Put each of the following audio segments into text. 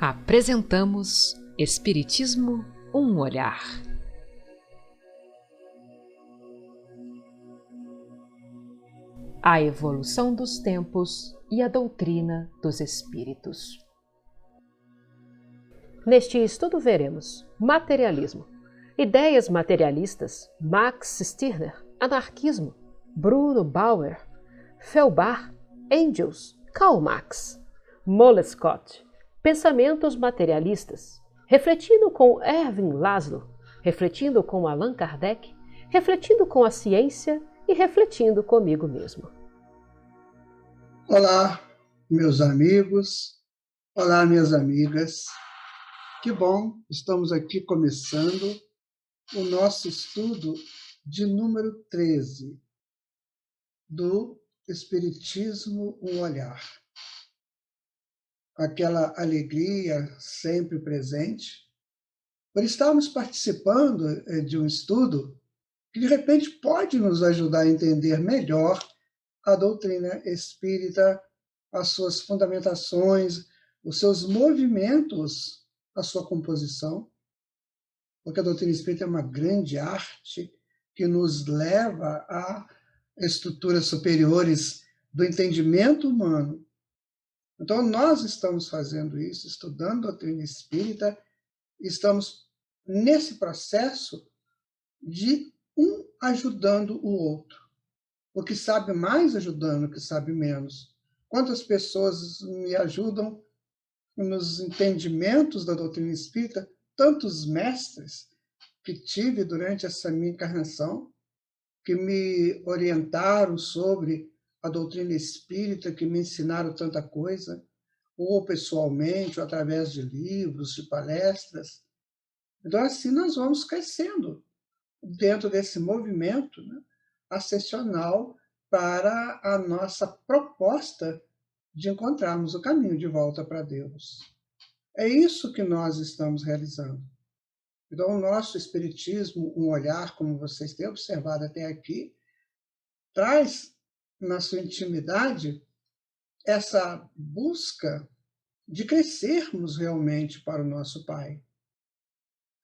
Apresentamos Espiritismo, um olhar. A evolução dos tempos e a doutrina dos espíritos. Neste estudo veremos materialismo, ideias materialistas, Max Stirner, anarquismo, Bruno Bauer, Feuerbach, Engels, Karl Marx, Moleskot, pensamentos materialistas, refletindo com Erwin Laszlo, refletindo com Allan Kardec, refletindo com a ciência e refletindo comigo mesmo. Olá, meus amigos, olá, minhas amigas. Que bom, estamos aqui começando o nosso estudo de número 13 do Espiritismo, um olhar. Aquela alegria sempre presente, por estarmos participando de um estudo que, de repente, pode nos ajudar a entender melhor a doutrina espírita, as suas fundamentações, os seus movimentos, a sua composição, porque a doutrina espírita é uma grande arte que nos leva a estruturas superiores do entendimento humano. Então, nós estamos fazendo isso, estudando a doutrina espírita, estamos nesse processo de um ajudando o outro. O que sabe mais ajudando o que sabe menos. Quantas pessoas me ajudam nos entendimentos da doutrina espírita, tantos mestres que tive durante essa minha encarnação, que me orientaram sobre a doutrina espírita, que me ensinaram tanta coisa, ou pessoalmente, ou através de livros, de palestras. Então, assim, nós vamos crescendo dentro desse movimento, né, ascensional para a nossa proposta de encontrarmos o caminho de volta para Deus. É isso que nós estamos realizando. Então, o nosso Espiritismo, um olhar, como vocês têm observado até aqui, traz na sua intimidade essa busca de crescermos realmente para o nosso Pai.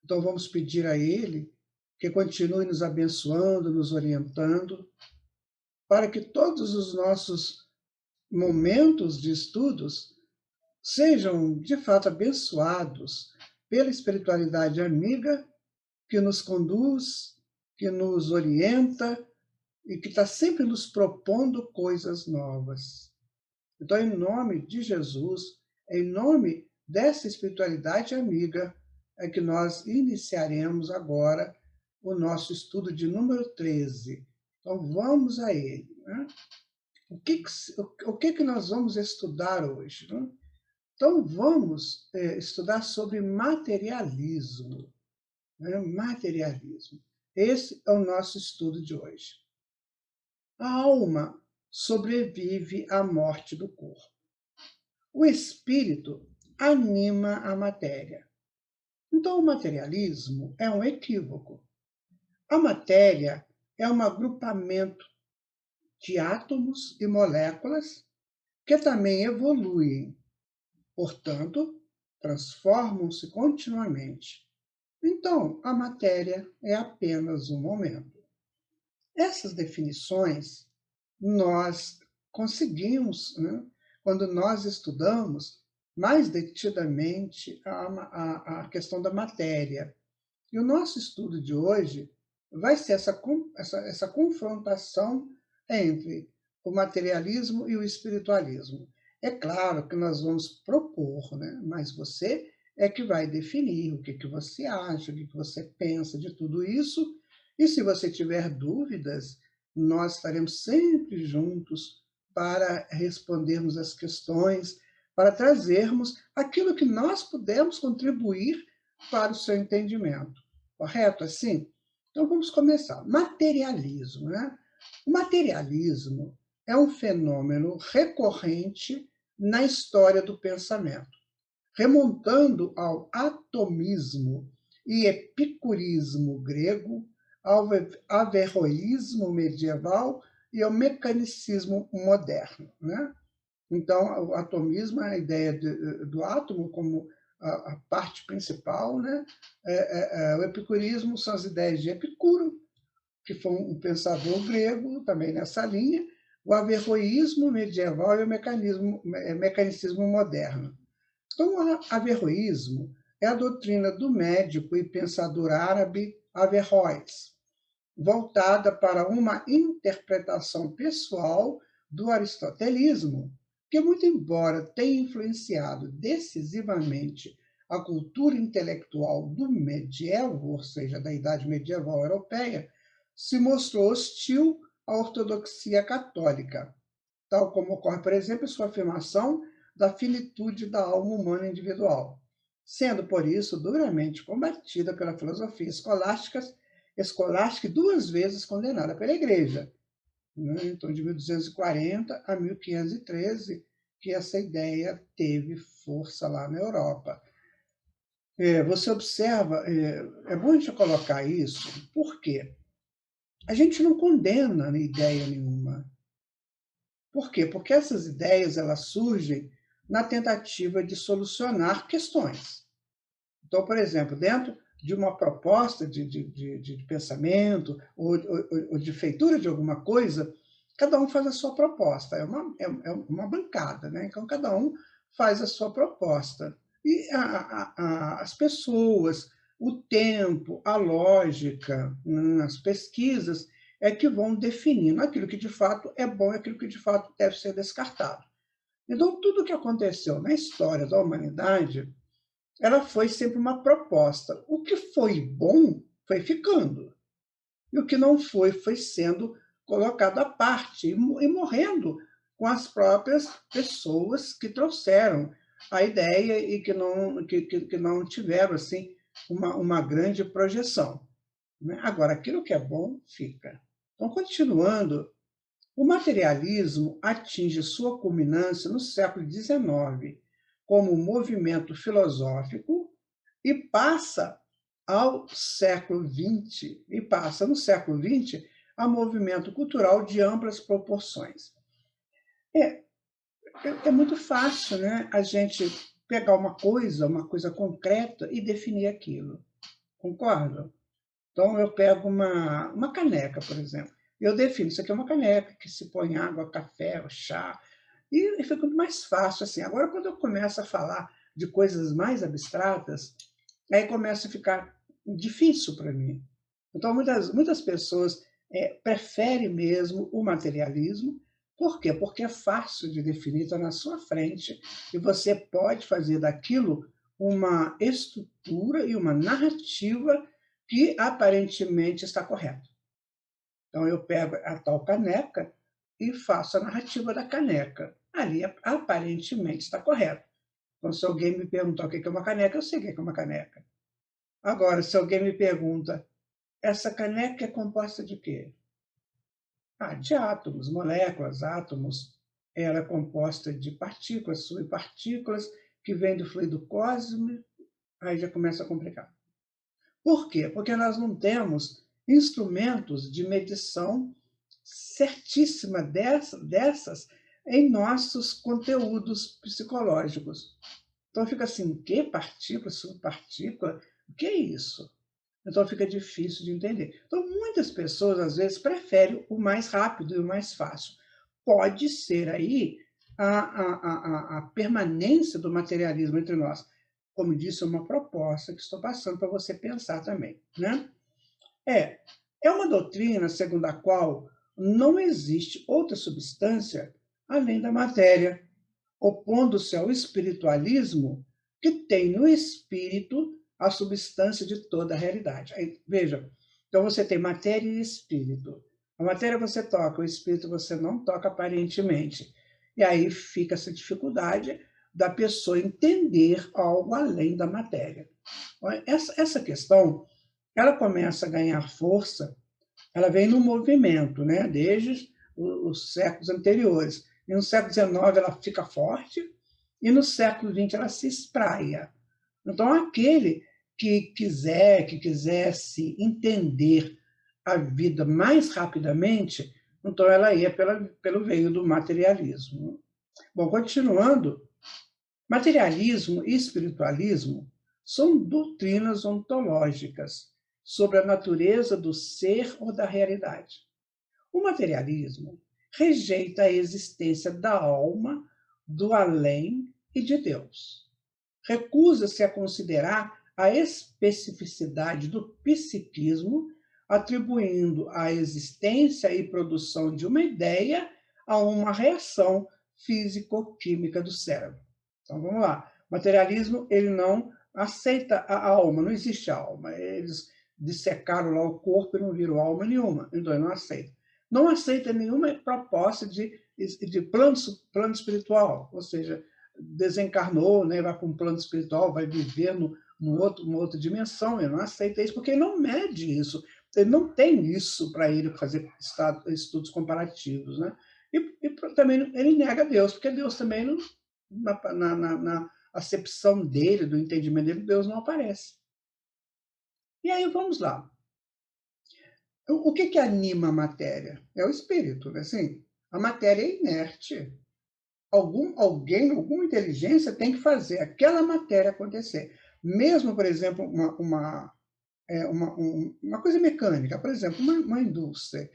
Então, vamos pedir a Ele que continue nos abençoando, nos orientando, para que todos os nossos momentos de estudos sejam, de fato, abençoados pela espiritualidade amiga que nos conduz, que nos orienta e que está sempre nos propondo coisas novas. Então, em nome de Jesus, em nome dessa espiritualidade amiga, é que nós iniciaremos agora o nosso estudo de número 13. Então, vamos a ele. Né? O que nós vamos estudar hoje? Né? Então, vamos estudar sobre materialismo. Né? Materialismo. Esse é o nosso estudo de hoje. A alma sobrevive à morte do corpo. O espírito anima a matéria. Então, o materialismo é um equívoco. A matéria é um agrupamento de átomos e moléculas que também evoluem, portanto, transformam-se continuamente. Então, a matéria é apenas um momento. Essas definições nós conseguimos, né, quando nós estudamos mais detidamente a questão da matéria. E o nosso estudo de hoje vai ser essa confrontação entre o materialismo e o espiritualismo. É claro que nós vamos propor, né? Mas você é que vai definir o que você acha, o que você pensa de tudo isso. E se você tiver dúvidas, nós estaremos sempre juntos para respondermos as questões, para trazermos aquilo que nós pudermos contribuir para o seu entendimento. Correto assim? Então vamos começar. Materialismo. Né? O materialismo é um fenômeno recorrente na história do pensamento, remontando ao atomismo e epicurismo grego, ao averroísmo medieval e ao mecanicismo moderno. Né? Então, o atomismo é a ideia do átomo como a parte principal, né? O epicurismo são as ideias de Epicuro, que foi um pensador grego também nessa linha, o averroísmo medieval e o mecanicismo moderno. Então, o averroísmo é a doutrina do médico e pensador árabe Averroes, voltada para uma interpretação pessoal do aristotelismo, que, muito embora tenha influenciado decisivamente a cultura intelectual do medievo, ou seja, da Idade Medieval Europeia, se mostrou hostil à ortodoxia católica, tal como ocorre, por exemplo, em sua afirmação da finitude da alma humana individual, sendo, por isso, duramente combatida pela filosofia escolástica e 2 vezes condenada pela Igreja, né? Então, de 1240 a 1513, que essa ideia teve força lá na Europa. Você observa, é bom a gente colocar isso, por quê? A gente não condena ideia nenhuma. Por quê? Porque essas ideias elas surgem na tentativa de solucionar questões. Então, por exemplo, dentro de uma proposta de pensamento ou de feitura de alguma coisa, cada um faz a sua proposta. É uma bancada, né? Então, cada um faz a sua proposta. E as pessoas, o tempo, a lógica, as pesquisas, é que vão definindo aquilo que de fato é bom e aquilo que de fato deve ser descartado. Então, tudo o que aconteceu na história da humanidade, ela foi sempre uma proposta. O que foi bom foi ficando. E o que não foi, foi sendo colocado à parte e morrendo com as próprias pessoas que trouxeram a ideia e que não tiveram assim, uma grande projeção. Agora, aquilo que é bom, fica. Então, continuando, o materialismo atinge sua culminância no século XIX, como movimento filosófico, e passa ao século XX, e passa no século XX a movimento cultural de amplas proporções. É muito fácil, né, a gente pegar uma coisa concreta e definir aquilo. Concorda? Então, eu pego uma caneca, por exemplo. Eu defino, isso aqui é uma caneca que se põe água, café, chá, e fica muito mais fácil assim. Agora, quando eu começo a falar de coisas mais abstratas, aí começa a ficar difícil para mim. Então, muitas pessoas preferem mesmo o materialismo. Por quê? Porque é fácil de definir, está na sua frente, e você pode fazer daquilo uma estrutura e uma narrativa que aparentemente está correta. Então, eu pego a tal caneca e faço a narrativa da caneca. Ali, aparentemente, está correto. Então, se alguém me perguntar o que é uma caneca, eu sei o que é uma caneca. Agora, se alguém me pergunta, essa caneca é composta de quê? De átomos, moléculas, átomos. Ela é composta de partículas, subpartículas, que vêm do fluido cósmico, aí já começa a complicar. Por quê? Porque nós não temos instrumentos de medição certíssima dessas em nossos conteúdos psicológicos. Então fica assim, que partícula, subpartícula? O que é isso? Então fica difícil de entender. Então muitas pessoas às vezes preferem o mais rápido e o mais fácil. Pode ser aí a permanência do materialismo entre nós. Como disse, é uma proposta que estou passando para você pensar também, né? É uma doutrina segundo a qual não existe outra substância além da matéria, opondo-se ao espiritualismo, que tem no espírito a substância de toda a realidade. Aí, veja, então você tem matéria e espírito. A matéria você toca, o espírito você não toca aparentemente. E aí fica essa dificuldade da pessoa entender algo além da matéria. Essa questão, ela começa a ganhar força, ela vem no movimento, né, desde os séculos anteriores. E no século XIX ela fica forte, e no século XX ela se espraia. Então, aquele que quisesse entender a vida mais rapidamente, então ela ia pelo veio do materialismo. Bom, continuando, Materialismo e espiritualismo são doutrinas ontológicas sobre a natureza do ser ou da realidade. O materialismo rejeita a existência da alma, do além e de Deus. Recusa-se a considerar a especificidade do psiquismo, atribuindo a existência e produção de uma ideia a uma reação físico-química do cérebro. Então, vamos lá. O materialismo, ele não aceita a alma, não existe alma. Eles dissecaram lá o corpo e não viram alma nenhuma, então ele não aceita. Não aceita nenhuma proposta de plano espiritual, ou seja, desencarnou, né, vai para um plano espiritual, vai viver numa outra dimensão. Ele não aceita isso porque ele não mede isso. Ele não tem isso para ele fazer estudos comparativos, né? E também ele nega Deus, porque Deus também não, na acepção dele, do entendimento dele, Deus não aparece. E aí vamos lá. O que anima a matéria? É o espírito, né? Assim, a matéria é inerte. Alguém, alguma inteligência tem que fazer aquela matéria acontecer. Mesmo, por exemplo, uma coisa mecânica, por exemplo, uma indústria.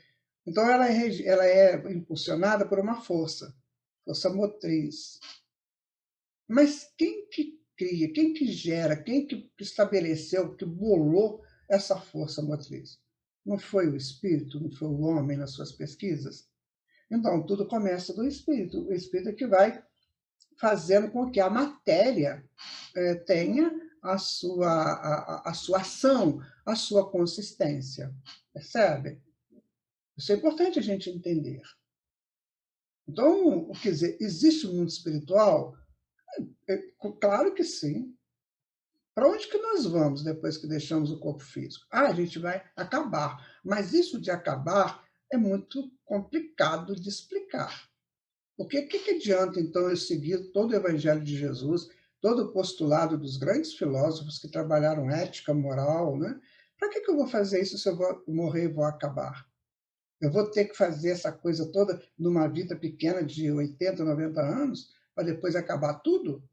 Então, ela é impulsionada por uma força motriz. Mas quem que cria, quem que gera, quem que estabeleceu, que bolou essa força motriz? Não foi o espírito, não foi o homem nas suas pesquisas? Então, tudo começa do espírito. O espírito é que vai fazendo com que a matéria tenha a sua ação, a sua consistência. Percebe? Isso é importante a gente entender. Então, quer dizer, existe um mundo espiritual? Claro que sim. Para onde que nós vamos depois que deixamos o corpo físico? A gente vai acabar. Mas isso de acabar é muito complicado de explicar. Porque o que adianta, então, eu seguir todo o Evangelho de Jesus, todo o postulado dos grandes filósofos que trabalharam ética, moral, né? Para que eu vou fazer isso se eu vou morrer e vou acabar? Eu vou ter que fazer essa coisa toda numa vida pequena de 80, 90 anos, para depois acabar tudo?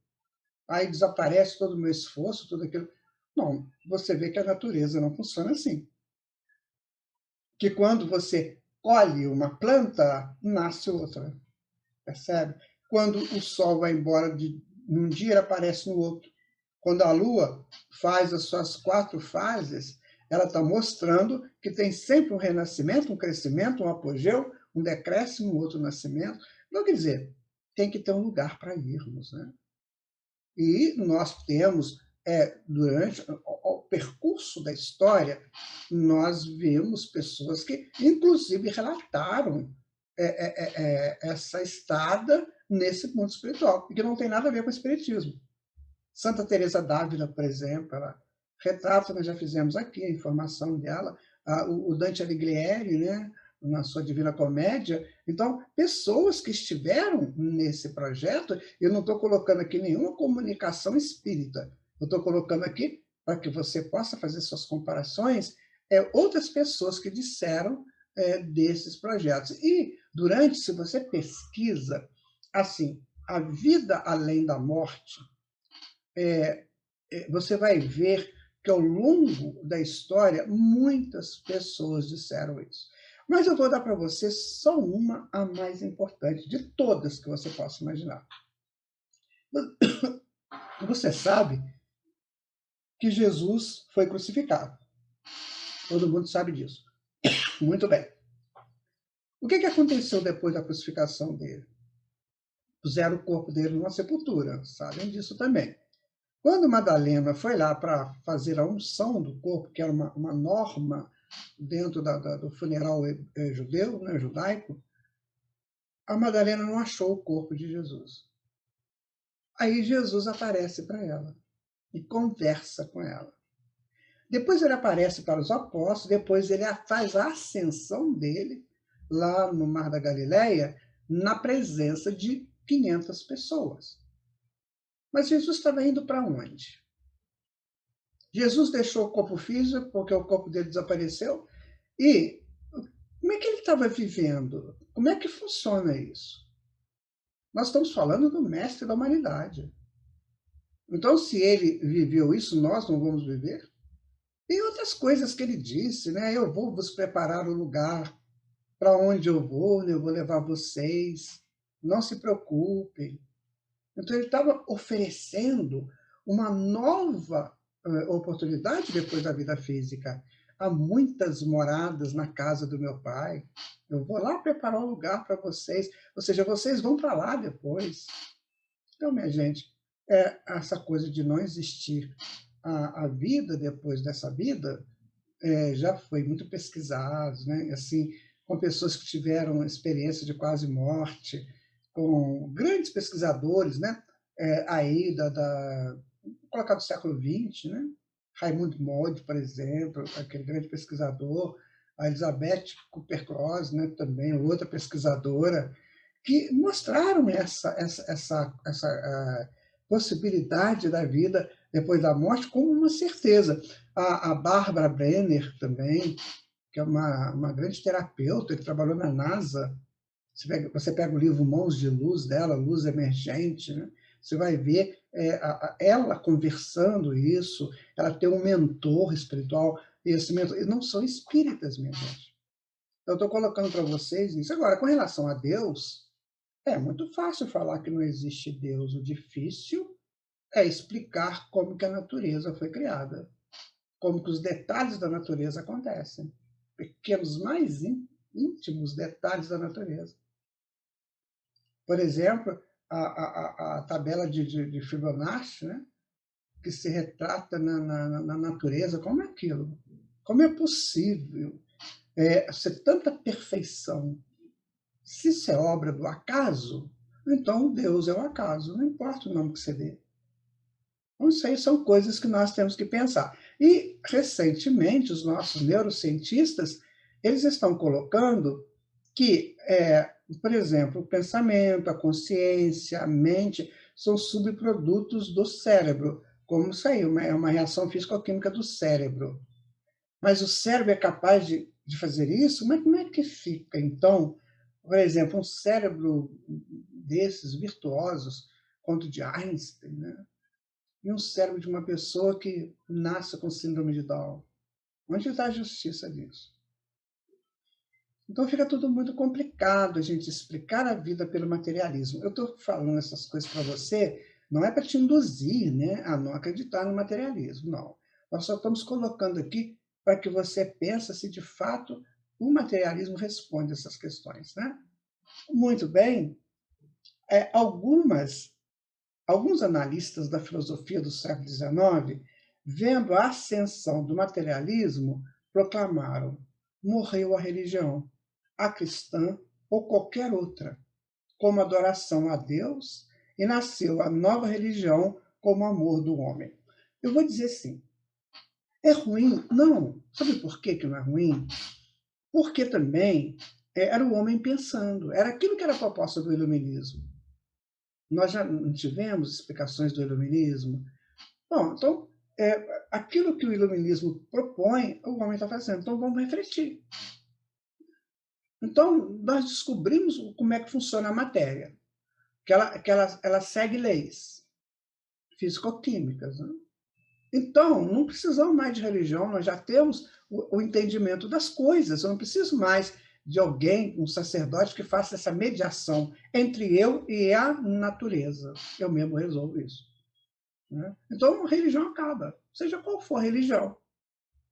Aí desaparece todo o meu esforço, tudo aquilo. Não, você vê que a natureza não funciona assim. Que quando você colhe uma planta, nasce outra. Percebe? Quando o sol vai embora num dia, ele aparece no outro. Quando a lua faz as suas 4 fases, ela está mostrando que tem sempre um renascimento, um crescimento, um apogeu, um decréscimo, um outro nascimento. Então, quer dizer, tem que ter um lugar para irmos, né? E nós temos, durante o percurso da história, nós vemos pessoas que, inclusive, relataram essa estada nesse mundo espiritual, e que não tem nada a ver com o espiritismo. Santa Teresa d'Ávila, por exemplo, ela retrata, nós já fizemos aqui a informação dela, o Dante Alighieri, né, na sua Divina Comédia. Então, pessoas que estiveram nesse projeto, eu não estou colocando aqui nenhuma comunicação espírita, eu estou colocando aqui para que você possa fazer suas comparações, outras pessoas que disseram desses projetos. E, se você pesquisa, assim, a vida além da morte, você vai ver que ao longo da história, muitas pessoas disseram isso. Mas eu vou dar para você só uma, a mais importante de todas que você possa imaginar. Você sabe que Jesus foi crucificado. Todo mundo sabe disso. Muito bem. O que aconteceu depois da crucificação dele? Puseram o corpo dele numa sepultura, sabem disso também. Quando Madalena foi lá para fazer a unção do corpo, que era uma norma dentro do funeral judeu, né, judaico, a Madalena não achou o corpo de Jesus. Aí Jesus aparece para ela e conversa com ela. Depois ele aparece para os apóstolos, depois ele faz a ascensão dele lá no Mar da Galileia, na presença de 500 pessoas. Mas Jesus estava indo para onde? Jesus deixou o corpo físico, porque o corpo dele desapareceu. E como é que ele estava vivendo? Como é que funciona isso? Nós estamos falando do mestre da humanidade. Então, se ele viveu isso, nós não vamos viver? E outras coisas que ele disse, né? Eu vou vos preparar o lugar para onde eu vou, né? Eu vou levar vocês, não se preocupem. Então, ele estava oferecendo uma nova oportunidade depois da vida física. Há muitas moradas na casa do meu pai. Eu vou lá preparar um lugar para vocês. Ou seja, vocês vão para lá depois. Então, minha gente, essa coisa de não existir a vida depois dessa vida já foi muito pesquisado, né? Assim, com pessoas que tiveram experiência de quase morte, com grandes pesquisadores, né? Aí vou colocar do século XX, né? Raymond Moody, por exemplo, aquele grande pesquisador, a Elizabeth Küpper-Ross, né? Também outra pesquisadora, que mostraram essa possibilidade da vida depois da morte como uma certeza. A Barbara Brenner também, que é uma grande terapeuta, que trabalhou na NASA. Você pega o livro Mãos de Luz dela, Luz Emergente, né? Você vai ver ela conversando isso, ela tem um mentor espiritual, e esse mentor, e não são espíritas, minha gente. Eu estou colocando para vocês isso. Agora, com relação a Deus, é muito fácil falar que não existe Deus. O difícil é explicar como que a natureza foi criada, como que os detalhes da natureza acontecem, pequenos, mais íntimos detalhes da natureza. Por exemplo, a tabela de Fibonacci, né, que se retrata na natureza, como é aquilo? Como é possível ser tanta perfeição? Se isso é obra do acaso, então Deus é o acaso, não importa o nome que você dê. Então, isso aí são coisas que nós temos que pensar. E, recentemente, os nossos neurocientistas, eles estão colocando que, por exemplo, o pensamento, a consciência, a mente, são subprodutos do cérebro, como isso aí, é uma reação físico-química do cérebro. Mas o cérebro é capaz de fazer isso? Mas como é que fica, então, por exemplo, um cérebro desses virtuosos, quanto o de Einstein, né? E um cérebro de uma pessoa que nasce com síndrome de Down? Onde está a justiça disso? Então fica tudo muito complicado a gente explicar a vida pelo materialismo. Eu estou falando essas coisas para você, não é para te induzir, né, a não acreditar no materialismo, não. Nós só estamos colocando aqui para que você pense se de fato o materialismo responde essas questões, né? Muito bem. Alguns analistas da filosofia do século XIX, vendo a ascensão do materialismo, proclamaram: morreu a religião, a cristã ou qualquer outra, como adoração a Deus, e nasceu a nova religião como amor do homem. Eu vou dizer assim, é ruim? Não. Sabe por que não é ruim? Porque também era o homem pensando, era aquilo que era a proposta do iluminismo. Nós já não tivemos explicações do iluminismo. Bom, então, aquilo que o iluminismo propõe, o homem está fazendo. Então, vamos refletir. Então, nós descobrimos como é que funciona a matéria, que ela segue leis físico-químicas. Né? Então, não precisamos mais de religião, nós já temos o entendimento das coisas. Eu não preciso mais de alguém, um sacerdote, que faça essa mediação entre eu e a natureza. Eu mesmo resolvo isso. Né? Então, a religião acaba, seja qual for a religião.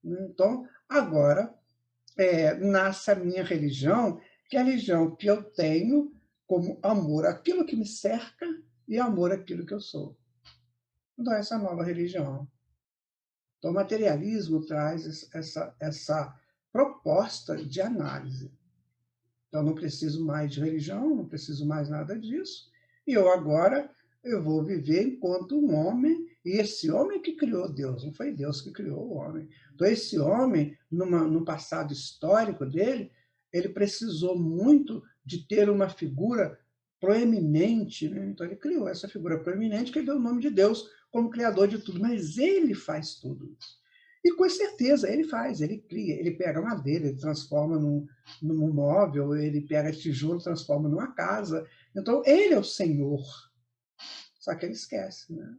Né? Então, agora, nasce a minha religião, que é a religião que eu tenho como amor àquilo que me cerca e amor àquilo que eu sou. Então, essa é a nova religião. Então, o materialismo traz essa proposta de análise. Então, não preciso mais de religião, não preciso mais nada disso. E eu vou viver enquanto um homem, e esse homem que criou Deus, não foi Deus que criou o homem. Então, esse homem, no passado histórico dele, ele precisou muito de ter uma figura proeminente. Né? Então, ele criou essa figura proeminente, que ele deu o nome de Deus como criador de tudo. Mas ele faz tudo isso. E com certeza ele faz, ele cria, ele pega madeira, ele transforma num móvel, ele pega tijolo, transforma numa casa. Então, ele é o Senhor. Só que ele esquece, né?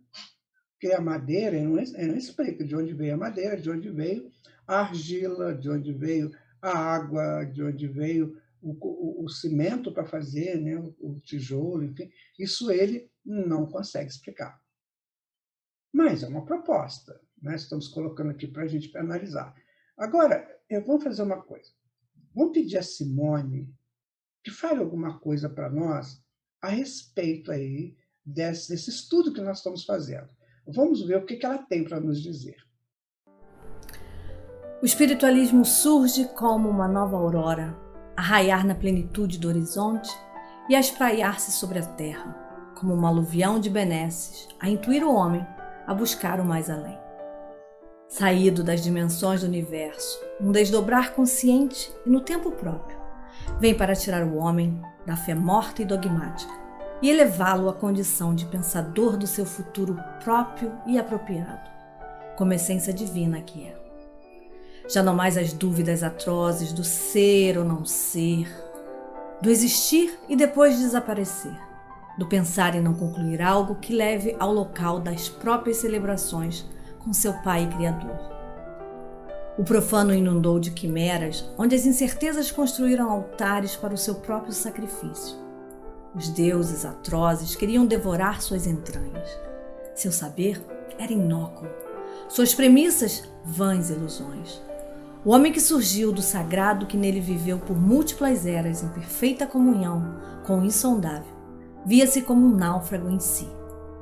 Porque a madeira, ele não explica de onde veio a madeira, de onde veio a argila, de onde veio a água, de onde veio o cimento para fazer, né, o tijolo, enfim. Isso ele não consegue explicar. Mas é uma proposta, né? Estamos colocando aqui para a gente analisar. Agora, vamos fazer uma coisa. Vamos pedir a Simone que fale alguma coisa para nós a respeito aí desse estudo que nós estamos fazendo. Vamos ver o que ela tem para nos dizer. O espiritualismo surge como uma nova aurora, a raiar na plenitude do horizonte e a espraiar-se sobre a terra, como uma aluvião de benesses, a intuir o homem a buscar o mais além. Saído das dimensões do universo, um desdobrar consciente e no tempo próprio, vem para tirar o homem da fé morta e dogmática e elevá-lo à condição de pensador do seu futuro próprio e apropriado, como essência divina que é. Já não mais as dúvidas atrozes do ser ou não ser, do existir e depois desaparecer, do pensar e não concluir algo que leve ao local das próprias celebrações com seu Pai Criador. O profano inundou de quimeras, onde as incertezas construíram altares para o seu próprio sacrifício. Os deuses atrozes queriam devorar suas entranhas. Seu saber era inócuo, suas premissas vãs ilusões. O homem que surgiu do sagrado que nele viveu por múltiplas eras em perfeita comunhão com o insondável, via-se como um náufrago em si,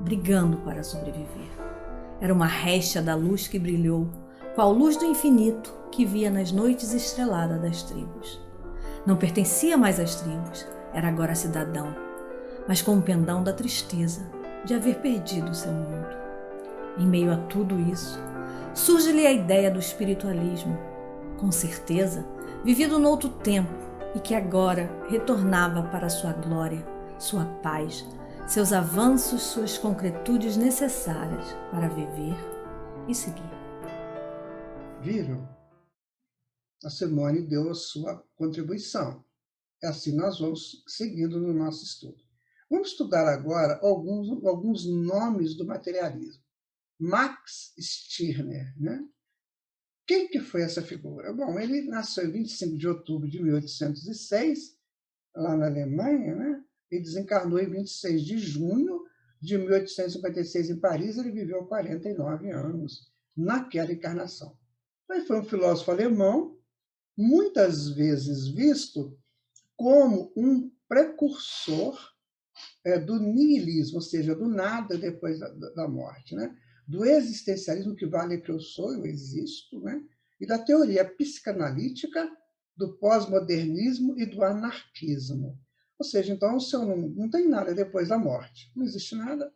brigando para sobreviver. Era uma récia da luz que brilhou, qual luz do infinito que via nas noites estreladas das tribos. Não pertencia mais às tribos, era agora cidadão, mas com o pendão da tristeza de haver perdido seu mundo. Em meio a tudo isso, surge-lhe a ideia do espiritualismo, com certeza vivido noutro tempo e que agora retornava para sua glória, sua paz, seus avanços, suas concretudes necessárias para viver e seguir. Viram? A Simone deu a sua contribuição. Assim nós vamos seguindo no nosso estudo. Vamos estudar agora alguns nomes do materialismo. Max Stirner, né? Quem que foi essa figura? Bom, ele nasceu em 25 de outubro de 1806, lá na Alemanha, né? E desencarnou em 26 de junho de 1856 em Paris. Ele viveu 49 anos naquela encarnação. Ele foi um filósofo alemão, muitas vezes visto como um precursor do niilismo, ou seja, do nada depois da morte, né? Do existencialismo, que vale que eu sou, eu existo, né? E da teoria psicanalítica, do pós-modernismo e do anarquismo. Ou seja, então, se eu não tem nada depois da morte, não existe nada,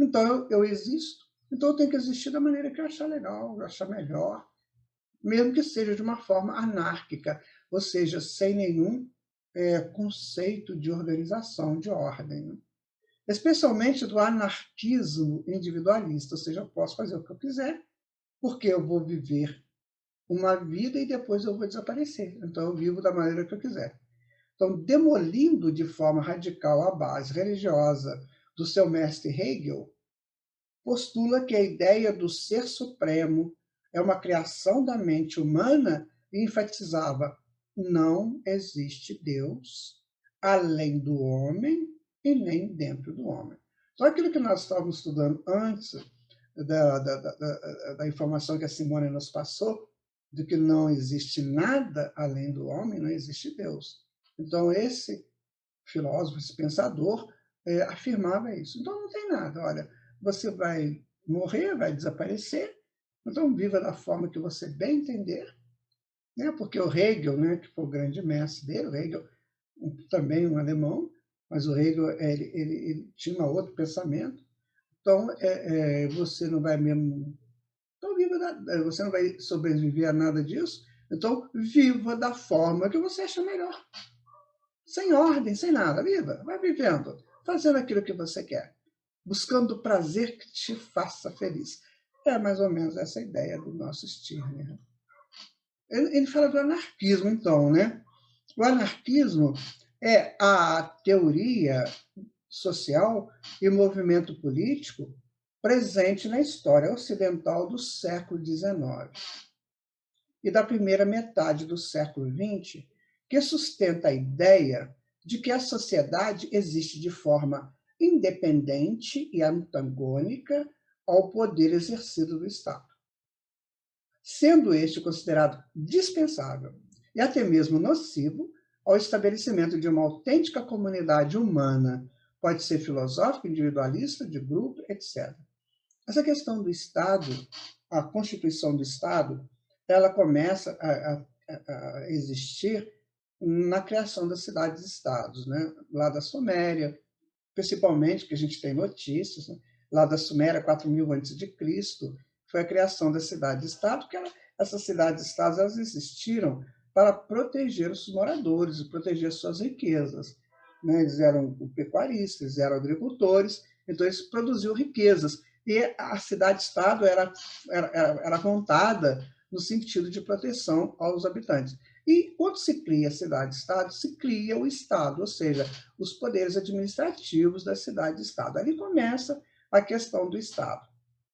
então eu existo, então eu tenho que existir da maneira que eu achar legal, eu achar melhor, mesmo que seja de uma forma anárquica, ou seja, sem nenhum conceito de organização, de ordem, né? Especialmente do anarquismo individualista, ou seja, eu posso fazer o que eu quiser, porque eu vou viver uma vida e depois eu vou desaparecer. Então, eu vivo da maneira que eu quiser. Então, demolindo de forma radical a base religiosa do seu mestre Hegel, postula que a ideia do ser supremo é uma criação da mente humana e enfatizava: não existe Deus além do homem e nem dentro do homem. Então, aquilo que nós estávamos estudando antes da informação que a Simone nos passou, de que não existe nada além do homem, não existe Deus. Então, esse filósofo, esse pensador, afirmava isso. Então, não tem nada. Olha, você vai morrer, vai desaparecer, então viva da forma que você bem entender, né? Porque o Hegel, né, que foi o grande mestre dele, o Hegel, também um alemão, mas o Hegel ele tinha um outro pensamento. Então, você não vai mesmo... Então, você não vai sobreviver a nada disso, então viva da forma que você acha melhor. Sem ordem, sem nada. Viva, vai vivendo, fazendo aquilo que você quer, buscando o prazer que te faça feliz. É mais ou menos essa ideia do nosso Stirner. Ele fala do anarquismo, então, né? O anarquismo é a teoria social e movimento político presente na história ocidental do século XIX e da primeira metade do século XX, que sustenta a ideia de que a sociedade existe de forma independente e antagônica ao poder exercido do Estado, sendo este considerado dispensável e até mesmo nocivo ao estabelecimento de uma autêntica comunidade humana, pode ser filosófica, individualista, de grupo, etc. Essa questão do Estado, a Constituição do Estado, ela começa a existir na criação das cidades-estados, né? Lá da Suméria, principalmente, que a gente tem notícias, né? Lá da Suméria, 4000 a.C., foi a criação da cidade-estado, que essas cidades-estados elas existiram para proteger os moradores e proteger suas riquezas. Né? Eles eram pecuaristas, eles eram agricultores, então eles produziam riquezas. E a cidade-estado era montada no sentido de proteção aos habitantes. E quando se cria a cidade-estado, se cria o Estado, ou seja, os poderes administrativos da cidade-estado. Ali começa a questão do Estado.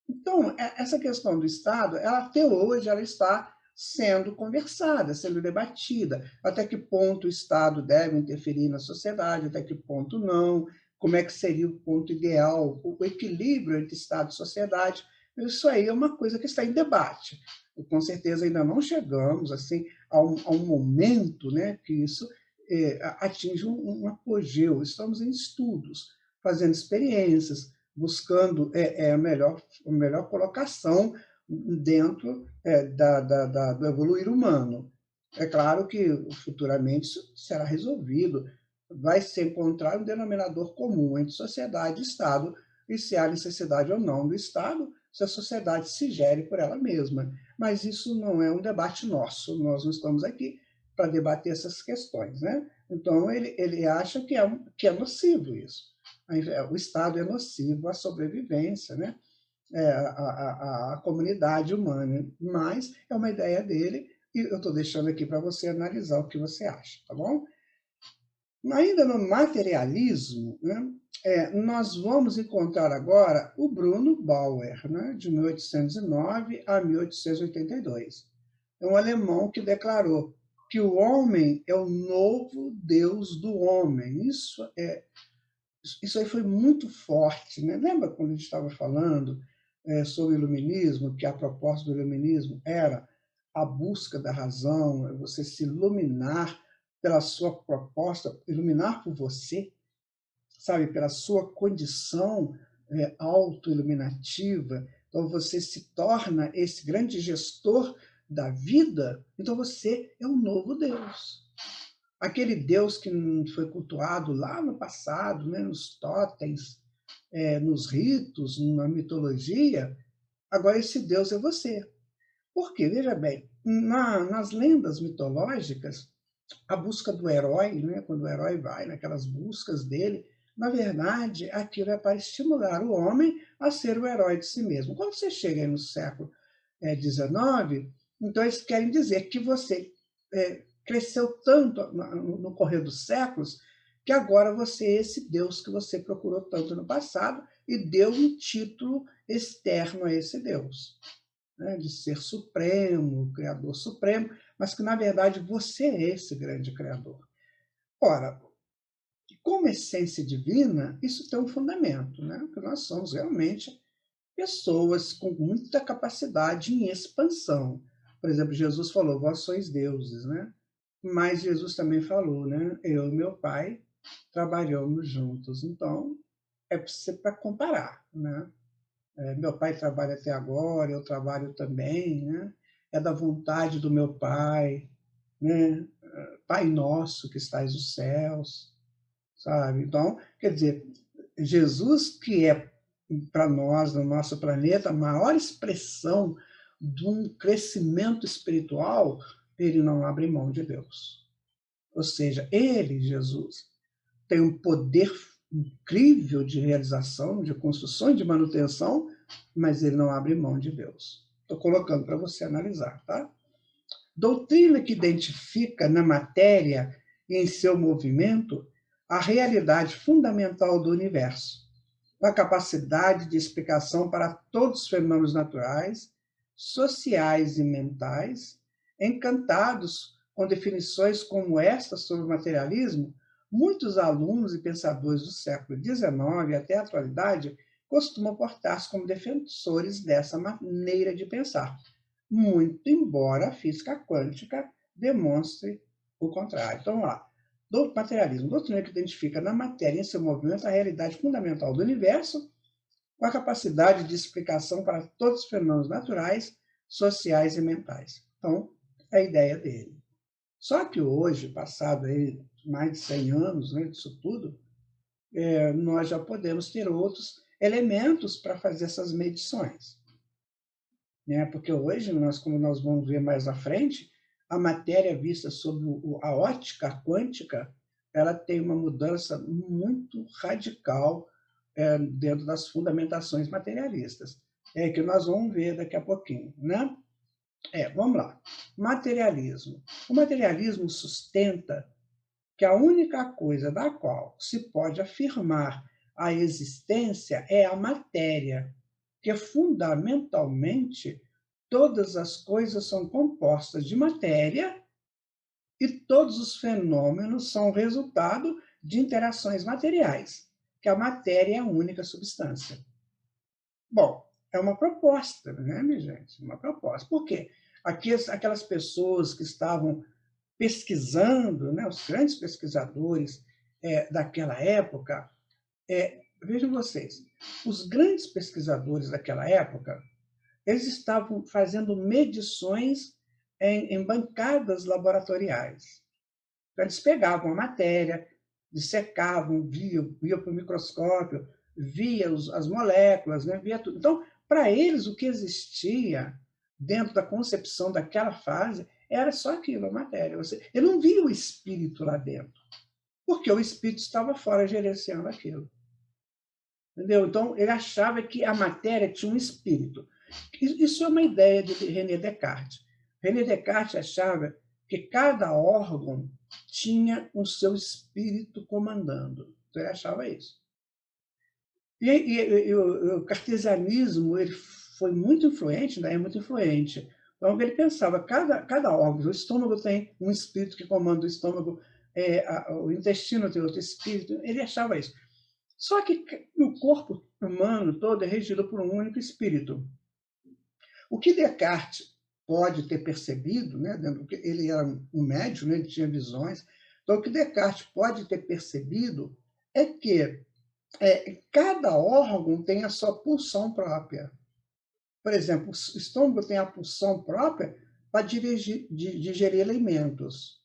Então, essa questão do Estado, ela, até hoje, ela está sendo conversada, sendo debatida. Até que ponto o Estado deve interferir na sociedade, até que ponto não, como é que seria o ponto ideal, o equilíbrio entre Estado e sociedade. Isso aí é uma coisa que está em debate. Com certeza ainda não chegamos assim, a um momento, né, que isso atinge um apogeu. Estamos em estudos, fazendo experiências, buscando a melhor colocação dentro do evoluir humano. É claro que futuramente isso será resolvido, vai se encontrar um denominador comum entre sociedade e Estado, e se há necessidade ou não do Estado, se a sociedade se gere por ela mesma. Mas isso não é um debate nosso, nós não estamos aqui para debater essas questões. Né? Então, ele acha que é nocivo isso. O Estado é nocivo à sobrevivência, né? A comunidade humana, mas é uma ideia dele e eu estou deixando aqui para você analisar o que você acha, tá bom? Ainda no materialismo, né, nós vamos encontrar agora o Bruno Bauer, né, de 1809 a 1882. É um alemão que declarou que o homem é o novo Deus do homem. Isso aí foi muito forte. Né? Lembra quando a gente estava falando sobre o iluminismo, que a proposta do iluminismo era a busca da razão, você se iluminar pela sua proposta, iluminar por você, sabe, pela sua condição auto-iluminativa. Então, você se torna esse grande gestor da vida, então você é um novo Deus. Aquele Deus que foi cultuado lá no passado, né, nos totens, nos ritos, na mitologia, agora esse Deus é você. Por quê? Veja bem, nas lendas mitológicas, a busca do herói, né, quando o herói vai naquelas buscas dele, na verdade, aquilo é para estimular o homem a ser o herói de si mesmo. Quando você chega aí no século XIX, então eles querem dizer que você cresceu tanto no correr dos séculos que agora você é esse Deus que você procurou tanto no passado e deu um título externo a esse Deus, né, de ser supremo, criador supremo, mas que, na verdade, você é esse grande criador. Ora, como essência divina, isso tem um fundamento, né? Porque nós somos realmente pessoas com muita capacidade em expansão. Por exemplo, Jesus falou, vós sois deuses, né? Mas Jesus também falou, né? Eu e meu pai trabalhamos juntos. Então, é para comparar, né? Meu pai trabalha até agora, eu trabalho também, né? É da vontade do meu pai, né? Pai nosso que estais nos céus, sabe? Então, quer dizer, Jesus, que é para nós, no nosso planeta, a maior expressão de um crescimento espiritual, ele não abre mão de Deus. Ou seja, ele, Jesus, tem um poder incrível de realização, de construção e de manutenção, mas ele não abre mão de Deus. Estou colocando para você analisar, tá? Doutrina que identifica na matéria e em seu movimento a realidade fundamental do universo, com a capacidade de explicação para todos os fenômenos naturais, sociais e mentais, encantados com definições como esta sobre o materialismo, muitos alunos e pensadores do século XIX até a atualidade costumam portar-se como defensores dessa maneira de pensar, muito embora a física quântica demonstre o contrário. Então, vamos lá. Do materialismo, doutrina que identifica na matéria e em seu movimento a realidade fundamental do universo, com a capacidade de explicação para todos os fenômenos naturais, sociais e mentais. Então, é a ideia dele. Só que hoje, passado aí mais de 100 anos, né, disso tudo, nós já podemos ter outros elementos para fazer essas medições. Né? Porque hoje, como nós vamos ver mais à frente, a matéria vista sob a ótica quântica, ela tem uma mudança muito radical dentro das fundamentações materialistas, que nós vamos ver daqui a pouquinho. Né? Vamos lá. Materialismo. O materialismo sustenta que a única coisa da qual se pode afirmar a existência é a matéria, que fundamentalmente todas as coisas são compostas de matéria e todos os fenômenos são resultado de interações materiais, que a matéria é a única substância. Bom, é uma proposta, né, minha gente? Uma proposta. Por quê? Aquelas pessoas que estavam pesquisando, né, os grandes pesquisadores daquela época, vejam vocês, os grandes pesquisadores daquela época, eles estavam fazendo medições em bancadas laboratoriais. Então, eles pegavam a matéria, dissecavam, viam para o microscópio, via as moléculas, né, via tudo. Então, para eles, o que existia dentro da concepção daquela fase era só aquilo, a matéria. Ele não via o espírito lá dentro, porque o espírito estava fora gerenciando aquilo. Entendeu? Então, ele achava que a matéria tinha um espírito. Isso é uma ideia de René Descartes. René Descartes achava que cada órgão tinha o seu espírito comandando. Então, ele achava isso. E o cartesianismo ele foi muito influente, ainda é muito influente. Então, ele pensava, cada órgão, o estômago tem um espírito que comanda o estômago, o intestino tem outro espírito, ele achava isso. Só que o corpo humano todo é regido por um único espírito. O que Descartes pode ter percebido, né, ele era um médium, né, ele tinha visões, então o que Descartes pode ter percebido é que cada órgão tem a sua pulsão própria. Por exemplo, o estômago tem a pulsão própria para digerir alimentos,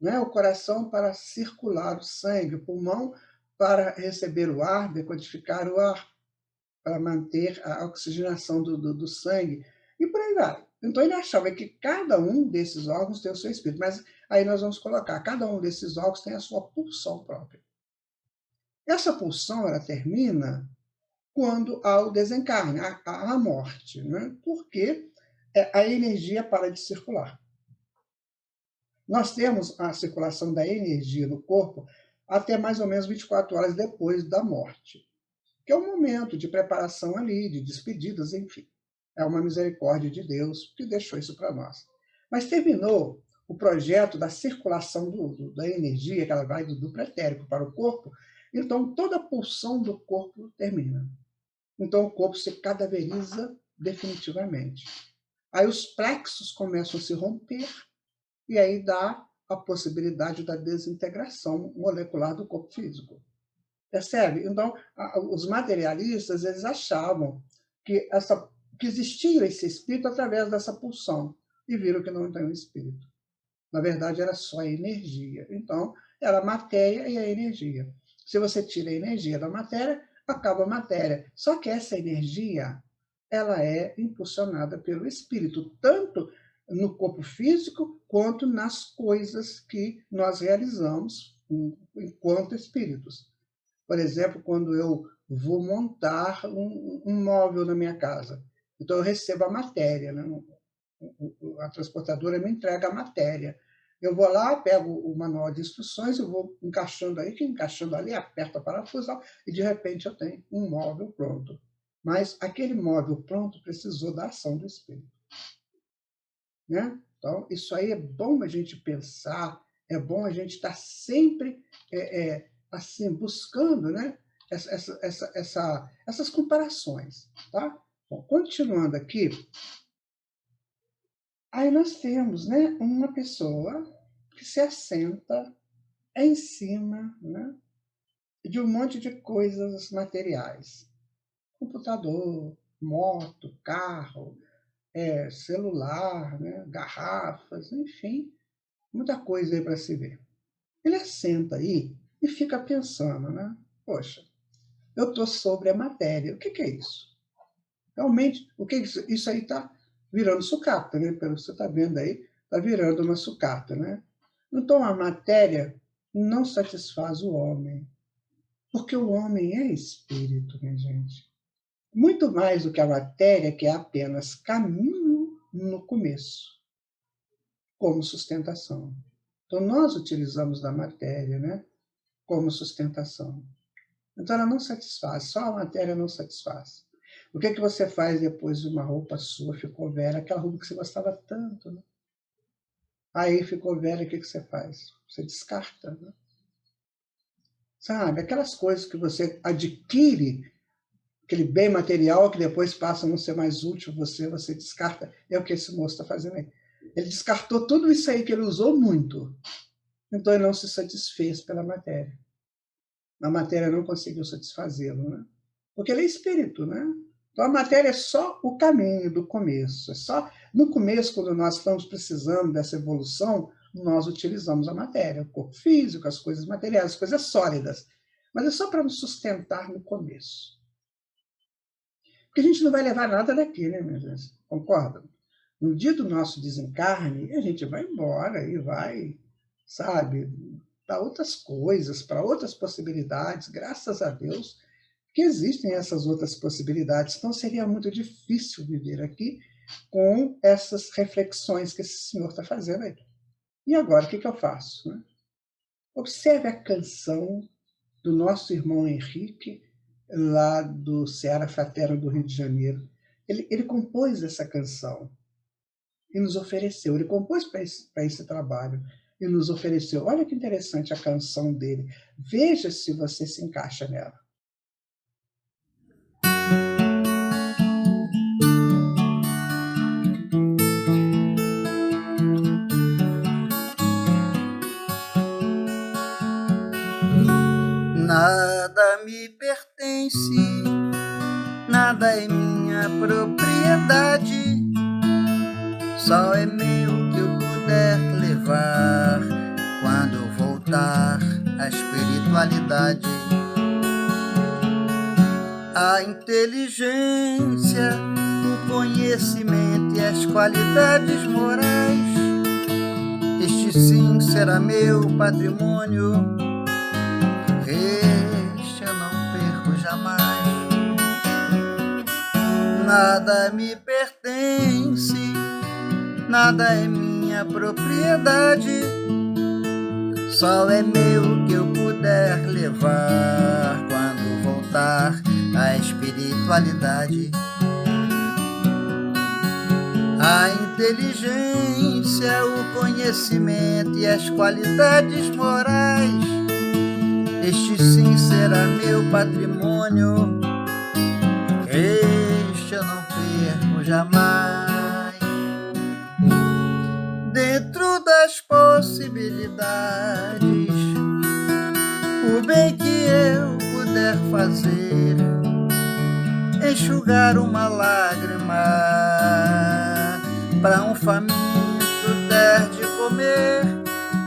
né? O coração para circular o sangue, o pulmão para receber o ar, decodificar o ar, para manter a oxigenação do sangue, e por aí vai. Então, ele achava que cada um desses órgãos tem o seu espírito, mas aí nós vamos colocar, cada um desses órgãos tem a sua pulsão própria. Essa pulsão, ela termina quando há o desencarne, a morte, né? Porque a energia para de circular. Nós temos a circulação da energia no corpo até mais ou menos 24 horas depois da morte, que é um momento de preparação ali, de despedidas, enfim. É uma misericórdia de Deus que deixou isso para nós. Mas terminou o projeto da circulação da energia, que ela vai do pretérico para o corpo, então toda a pulsão do corpo termina. Então o corpo se cadaveriza definitivamente. Aí os plexos começam a se romper e aí dá a possibilidade da desintegração molecular do corpo físico. Percebe? Então, os materialistas eles achavam que existia esse espírito através dessa pulsão e viram que não tem um espírito. Na verdade, era só a energia. Então, era a matéria e a energia. Se você tira a energia da matéria, acaba a matéria. Só que essa energia ela é impulsionada pelo espírito, tanto no corpo físico quanto nas coisas que nós realizamos enquanto espíritos. Por exemplo, quando eu vou montar um móvel na minha casa, então eu recebo a matéria, né? A transportadora me entrega a matéria. Eu vou lá, pego o manual de instruções, eu vou encaixando aí, que encaixando ali, aperta o parafuso e de repente eu tenho um móvel pronto. Mas aquele móvel pronto precisou da ação do espírito. Né? Então, isso aí é bom a gente pensar, é bom a gente estar sempre assim, buscando, né? Essas comparações. Tá? Bom, continuando aqui, aí nós temos, né, uma pessoa que se assenta em cima, né, de um monte de coisas materiais. Computador, moto, carro, celular, né, garrafas, enfim, muita coisa aí para se ver. Ele assenta aí e fica pensando, né? Poxa, eu estou sobre a matéria. O que é isso? Realmente, o que é isso? Isso aí está virando sucata, né? Pelo que você está vendo aí, está virando uma sucata, né? Então, a matéria não satisfaz o homem, porque o homem é espírito, minha gente. Muito mais do que a matéria, que é apenas caminho no começo, como sustentação. Então, nós utilizamos da matéria, né, como sustentação. Então, ela não satisfaz, só a matéria não satisfaz. O que você faz depois de uma roupa sua ficou velha, aquela roupa que você gostava tanto, né? Aí ficou velha, o que você faz? Você descarta, né? Sabe, aquelas coisas que você adquire, aquele bem material que depois passa a não ser mais útil você descarta. É o que esse moço está fazendo aí. Ele descartou tudo isso aí que ele usou muito. Então ele não se satisfez pela matéria. A matéria não conseguiu satisfazê-lo, né? Porque ele é espírito, né? Então a matéria é só o caminho do começo. É só no começo, quando nós estamos precisando dessa evolução, nós utilizamos a matéria, o corpo físico, as coisas materiais, as coisas sólidas. Mas é só para nos sustentar no começo. Porque a gente não vai levar nada daqui, né, minha gente? Concordam? No dia do nosso desencarne, a gente vai embora e vai, sabe, para outras coisas, para outras possibilidades, graças a Deus que existem essas outras possibilidades. Então, seria muito difícil viver aqui com essas reflexões que esse senhor está fazendo aí. E agora, o que eu faço? Né? Observe a canção do nosso irmão Henrique, lá do Ceará Fraterno do Rio de Janeiro. Ele compôs essa canção e nos ofereceu. Ele compôs para esse trabalho e nos ofereceu. Olha que interessante a canção dele. Veja se você se encaixa nela. Nada me pertence, nada é minha propriedade, só é meu que eu puder levar quando voltar à espiritualidade. A inteligência, o conhecimento e as qualidades morais, este sim será meu patrimônio, este eu não perco jamais. Nada me pertence, nada é minha propriedade, só é meu que eu puder levar quando voltar à espiritualidade. A inteligência, o conhecimento e as qualidades morais, este sim será meu patrimônio, este eu não perco jamais. Dentro das possibilidades, o bem que eu puder fazer, enxugar uma lágrima para um faminto ter de comer,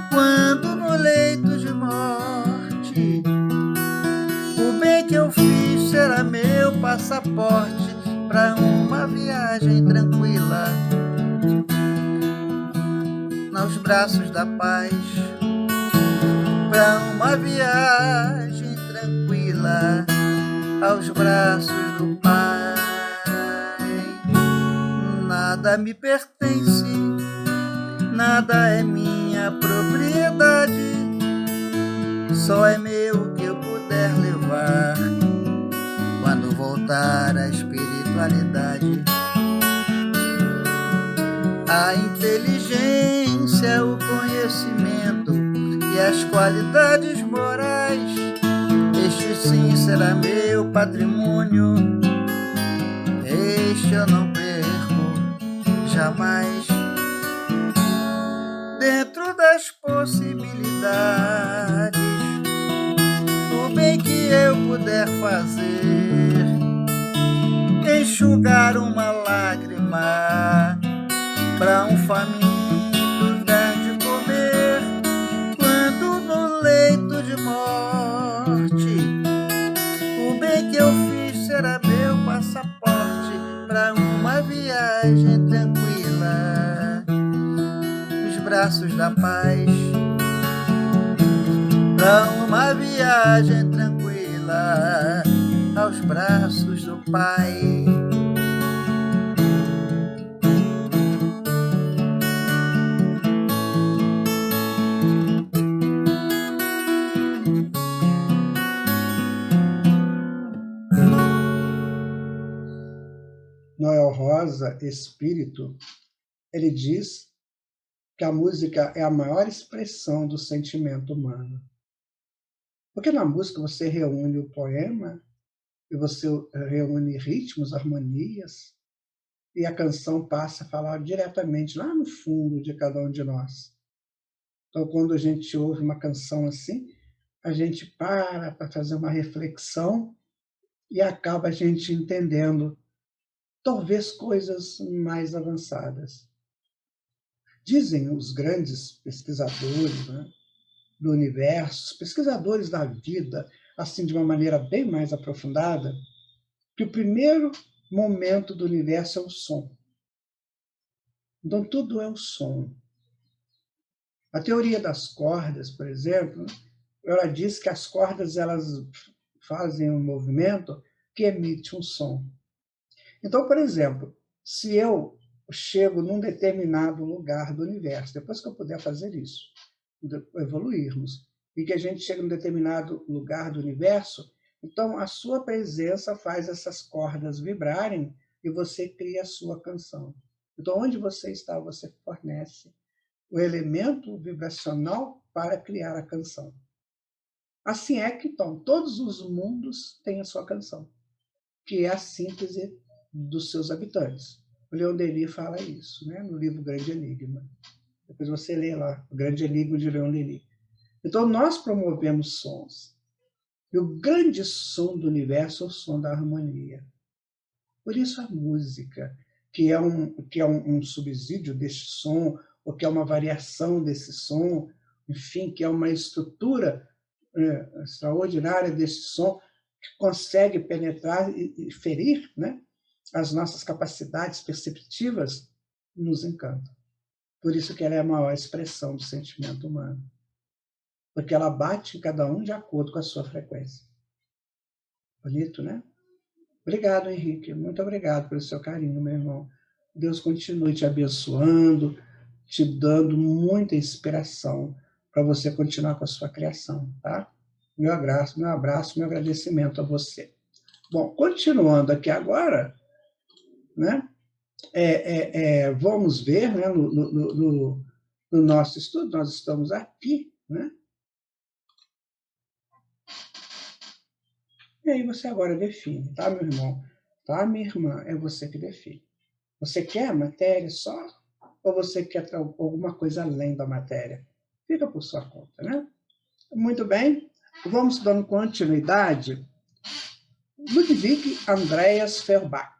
quando no leito de morte, o bem que eu fiz será meu passaporte para uma viagem tranquila nos braços da paz, para uma viagem tranquila aos braços do Pai. Nada me pertence, nada é minha propriedade, verdade só é meu que eu puder levar quando voltar à espiritualidade. A inteligência, o conhecimento e as qualidades morais, este sim será meu patrimônio, este eu não perco jamais. Dentro das possibilidades, o bem que eu puder fazer, enxugar uma lágrima para um faminto dar de comer, quando no leito de morte, o bem que eu fiz será meu passaporte para uma viagem tranquila, os braços da paz, para uma viagem tranquila, aos braços do Pai. Noel Rosa, espírito, ele diz que a música é a maior expressão do sentimento humano. Porque na música você reúne o poema, e você reúne ritmos, harmonias, e a canção passa a falar diretamente lá no fundo de cada um de nós. Então, quando a gente ouve uma canção assim, a gente para fazer uma reflexão e acaba a gente entendendo talvez coisas mais avançadas. Dizem os grandes pesquisadores, né, do universo, os pesquisadores da vida, assim de uma maneira bem mais aprofundada, que o primeiro momento do universo é o som. Então, tudo é o som. A teoria das cordas, por exemplo, ela diz que as cordas elas fazem um movimento que emite um som. Então, por exemplo, se eu chego num determinado lugar do universo, depois que eu puder fazer isso, evoluirmos, e que a gente chega num determinado lugar do universo, então a sua presença faz essas cordas vibrarem e você cria a sua canção. Então, onde você está, você fornece o elemento vibracional para criar a canção. Assim é que, então, todos os mundos têm a sua canção, que é a síntese dos seus habitantes. O Leon Denis fala isso, né, no livro Grande Enigma. Depois você lê lá, o Grande Enigma de Leon Denis. Então, nós promovemos sons. E o grande som do universo é o som da harmonia. Por isso a música, que é um subsídio deste som, ou que é uma variação desse som, enfim, que é uma estrutura extraordinária desse som, que consegue penetrar e ferir, né, as nossas capacidades perceptivas, nos encanta. Por isso que ela é a maior expressão do sentimento humano. Porque ela bate em cada um de acordo com a sua frequência. Bonito, né? Obrigado, Henrique. Muito obrigado pelo seu carinho, meu irmão. Deus continue te abençoando, te dando muita inspiração para você continuar com a sua criação, tá? Meu abraço, meu agradecimento a você. Bom, continuando aqui agora, né? Vamos ver, né, no nosso estudo, nós estamos aqui, né? E aí você agora define, tá, meu irmão? Tá, minha irmã? É você que define. Você quer a matéria só? Ou você quer alguma coisa além da matéria? Fica por sua conta, né? Muito bem. Vamos dando continuidade. Ludwig Andreas Feuerbach,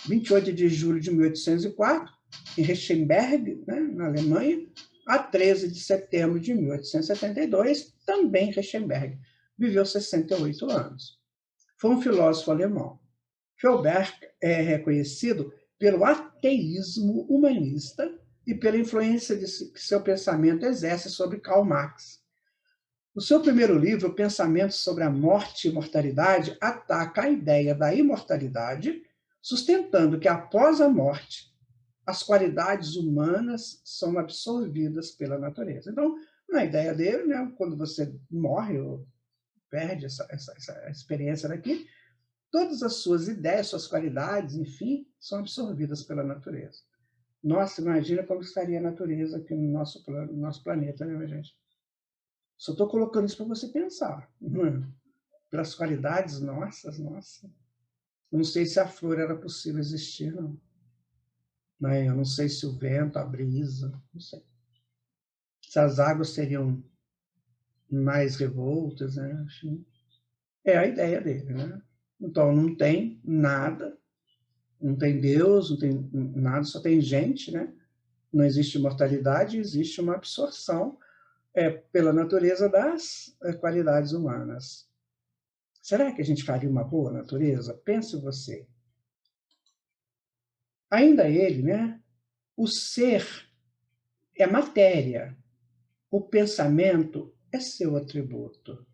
28 de julho de 1804, em Rechenberg, né, na Alemanha, a 13 de setembro de 1872, também em Rechenberg. Viveu 68 anos. Foi um filósofo alemão. Feuerbach é reconhecido pelo ateísmo humanista e pela influência que seu pensamento exerce sobre Karl Marx. O seu primeiro livro, Pensamentos sobre a Morte e Imortalidade, ataca a ideia da imortalidade, sustentando que após a morte, as qualidades humanas são absorvidas pela natureza. Então, Na ideia dele, né, quando você morre ou perde essa experiência daqui, todas as suas ideias, suas qualidades, enfim, são absorvidas pela natureza. Nossa, imagina como estaria a natureza aqui no nosso planeta, né, gente? Só estou colocando isso para você pensar. Pelas qualidades nossas, nossa. Não sei se a flor era possível existir, não. Eu não sei se o vento, a brisa, não sei. Se as águas seriam mais revoltas, né? É a ideia dele, né? Então, não tem nada, não tem Deus, não tem nada, só tem gente, né? Não existe imortalidade, existe uma absorção pela natureza das qualidades humanas. Será que a gente faria uma boa natureza? Pense você. Ainda ele, né? O ser é matéria, o pensamento é seu atributo.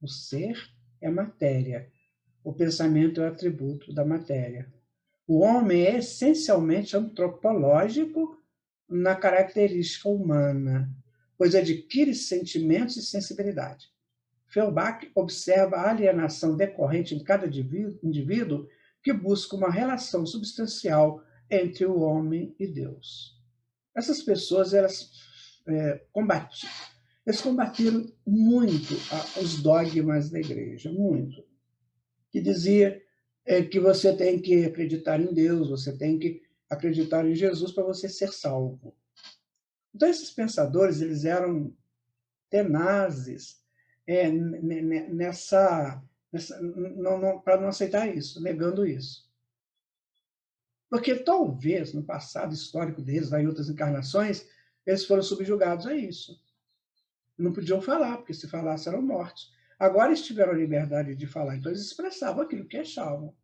O ser é matéria, o pensamento é o atributo da matéria. O homem é essencialmente antropológico na característica humana, pois adquire sentimentos e sensibilidade. Feuerbach observa a alienação decorrente em cada indivíduo que busca uma relação substancial entre o homem e Deus. Essas pessoas, eles combateram muito os dogmas da igreja, muito. Que dizia que você tem que acreditar em Deus, você tem que acreditar em Jesus para você ser salvo. Então, esses pensadores, eles eram tenazes para não aceitar isso, negando isso. Porque talvez, no passado histórico deles, em outras encarnações, eles foram subjugados a isso. Não podiam falar, porque se falassem eram mortos. Agora eles tiveram a liberdade de falar, então eles expressavam aquilo que achavam.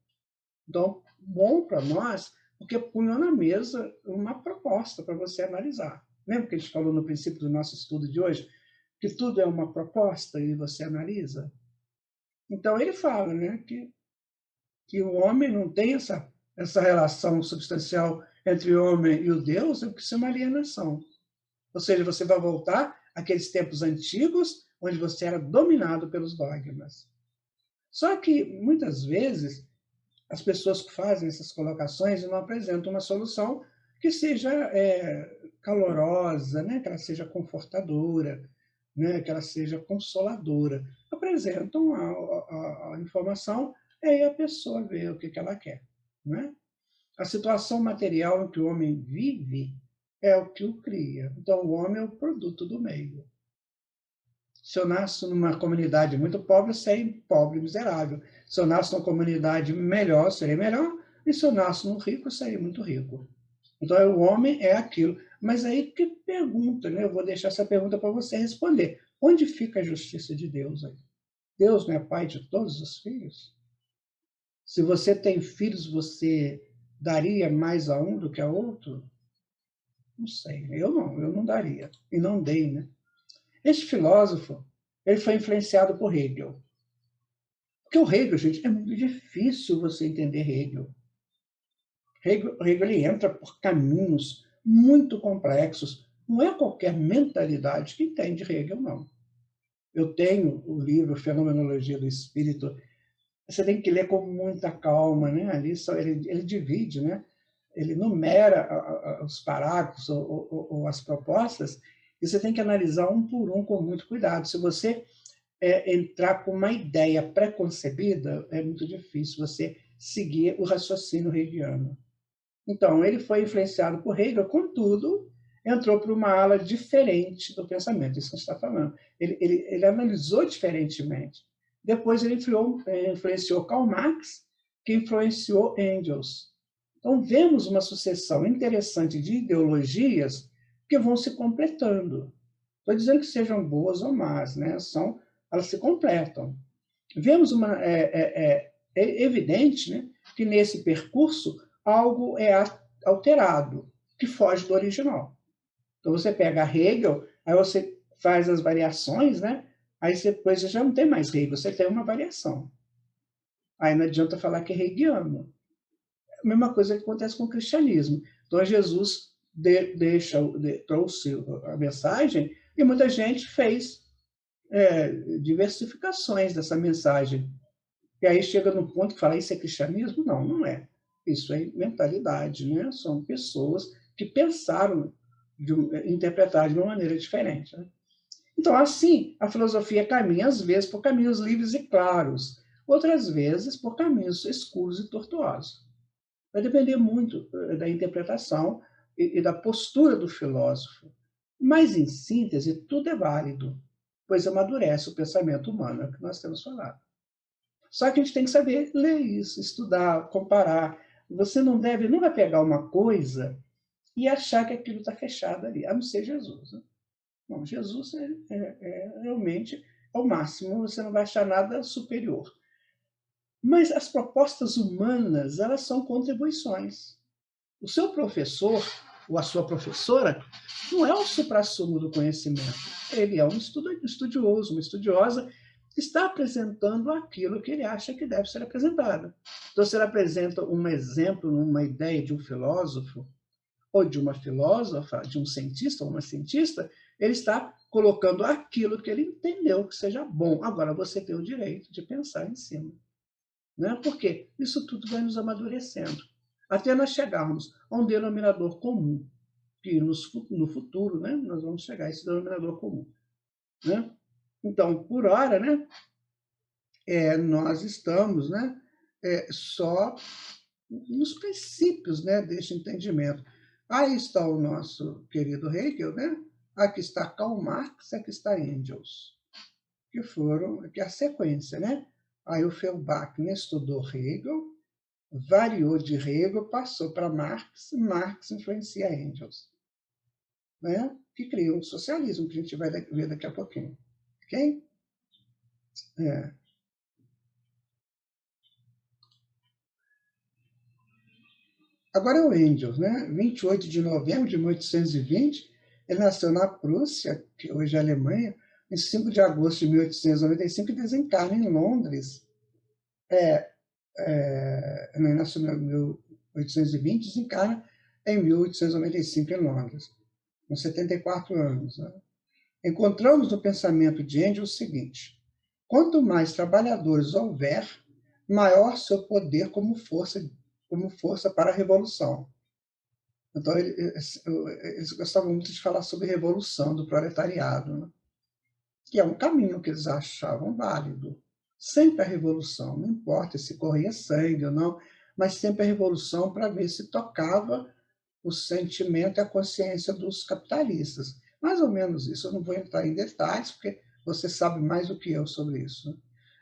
Então, bom para nós, porque punham na mesa uma proposta para você analisar. Lembra que a gente falou no princípio do nosso estudo de hoje, que tudo é uma proposta e você analisa? Então, ele fala, né, que o homem não tem essa relação substancial entre o homem e o Deus, é porque isso é uma alienação. Ou seja, você vai voltar àqueles tempos antigos, onde você era dominado pelos dogmas. Só que, muitas vezes, as pessoas que fazem essas colocações não apresentam uma solução que seja calorosa, né? Que ela seja confortadora, né? Que ela seja consoladora. Apresentam a informação e aí a pessoa vê o que ela quer. Né? A situação material em que o homem vive é o que o cria. Então, o homem é o produto do meio. Se eu nasço numa comunidade muito pobre, eu serei pobre e miserável. Se eu nasço numa comunidade melhor, eu serei melhor. E se eu nasço num rico, eu serei muito rico. Então, o homem é aquilo. Mas aí que pergunta, né? Eu vou deixar essa pergunta para você responder. Onde fica a justiça de Deus aí? Deus não é pai de todos os filhos? Se você tem filhos, você daria mais a um do que a outro? Não sei, eu não daria. E não dei, né? Este filósofo, ele foi influenciado por Hegel. Porque o Hegel, gente, é muito difícil você entender Hegel. Hegel ele entra por caminhos muito complexos. Não é qualquer mentalidade que entende Hegel, não. Eu tenho o livro Fenomenologia do Espírito. Você tem que ler com muita calma, né? Ali só ele divide, né? Ele numera os parágrafos ou as propostas, e você tem que analisar um por um com muito cuidado. Se você entrar com uma ideia pré-concebida, é muito difícil você seguir o raciocínio hegeliano. Então, ele foi influenciado por Hegel, contudo, entrou para uma ala diferente do pensamento, isso que a gente está falando. Ele analisou diferentemente. Depois ele influenciou Karl Marx, que influenciou Engels. Então, vemos uma sucessão interessante de ideologias que vão se completando. Estou dizendo que sejam boas ou más, né? Elas se completam. Vemos é evidente, né, que nesse percurso algo é alterado, que foge do original. Então, você pega Hegel, aí você faz as variações, né? Aí depois você já não tem mais Hegel, você tem uma variação. Aí não adianta falar que é hegeliano. A mesma coisa que acontece com o cristianismo. Então, Jesus trouxe a mensagem E muita gente fez diversificações dessa mensagem. E aí chega no ponto que fala, isso é cristianismo? Não, não é. Isso é mentalidade, né? São pessoas que pensaram interpretar de uma maneira diferente. Né? Então, assim, a filosofia caminha, às vezes, por caminhos livres e claros, outras vezes por caminhos escuros e tortuosos. Vai depender muito da interpretação e da postura do filósofo. Mas, em síntese, tudo é válido, pois amadurece o pensamento humano, é o que nós temos falado. Só que a gente tem que saber ler isso, estudar, comparar. Você não deve nunca pegar uma coisa e achar que aquilo está fechado ali, a não ser Jesus. Né? Não, Jesus realmente é o máximo, você não vai achar nada superior. Mas as propostas humanas, elas são contribuições. O seu professor ou a sua professora não é o suprassumo do conhecimento. Ele é um estudioso, uma estudiosa que está apresentando aquilo que ele acha que deve ser apresentado. Então, se ele apresenta um exemplo, uma ideia de um filósofo, ou de uma filósofa, de um cientista ou uma cientista, ele está colocando aquilo que ele entendeu que seja bom. Agora, você tem o direito de pensar em cima. Né? Porque isso tudo vai nos amadurecendo. Até nós chegarmos a um denominador comum, que no futuro, né, nós vamos chegar a esse denominador comum. Né? Então, por hora, né, nós estamos, né, só nos princípios, né, deste entendimento. Aí está o nosso querido Hegel, né? Aqui está Karl Marx, aqui está Engels, que é a sequência, né? Aí o Feuerbach, né, estudou Hegel, variou de Hegel, passou para Marx, Marx influencia Engels, né? Que criou o socialismo, que a gente vai ver daqui a pouquinho. Ok? Agora é o Engels, né? 28 de novembro de 1820, ele nasceu na Prússia, que hoje é a Alemanha, em 5 de agosto de 1895 e desencarna em Londres. Ele nasceu em 1820 e desencarna em 1895 em Londres, com 74 anos. Né? Encontramos no pensamento de Engels o seguinte: quanto mais trabalhadores houver, maior seu poder como força para a revolução. Então, eles gostavam muito de falar sobre revolução do proletariado, né? Que é um caminho que eles achavam válido. Sempre a revolução, não importa se corria sangue ou não, mas sempre a revolução para ver se tocava o sentimento e a consciência dos capitalistas. Mais ou menos isso. Eu não vou entrar em detalhes, porque você sabe mais do que eu sobre isso. Né?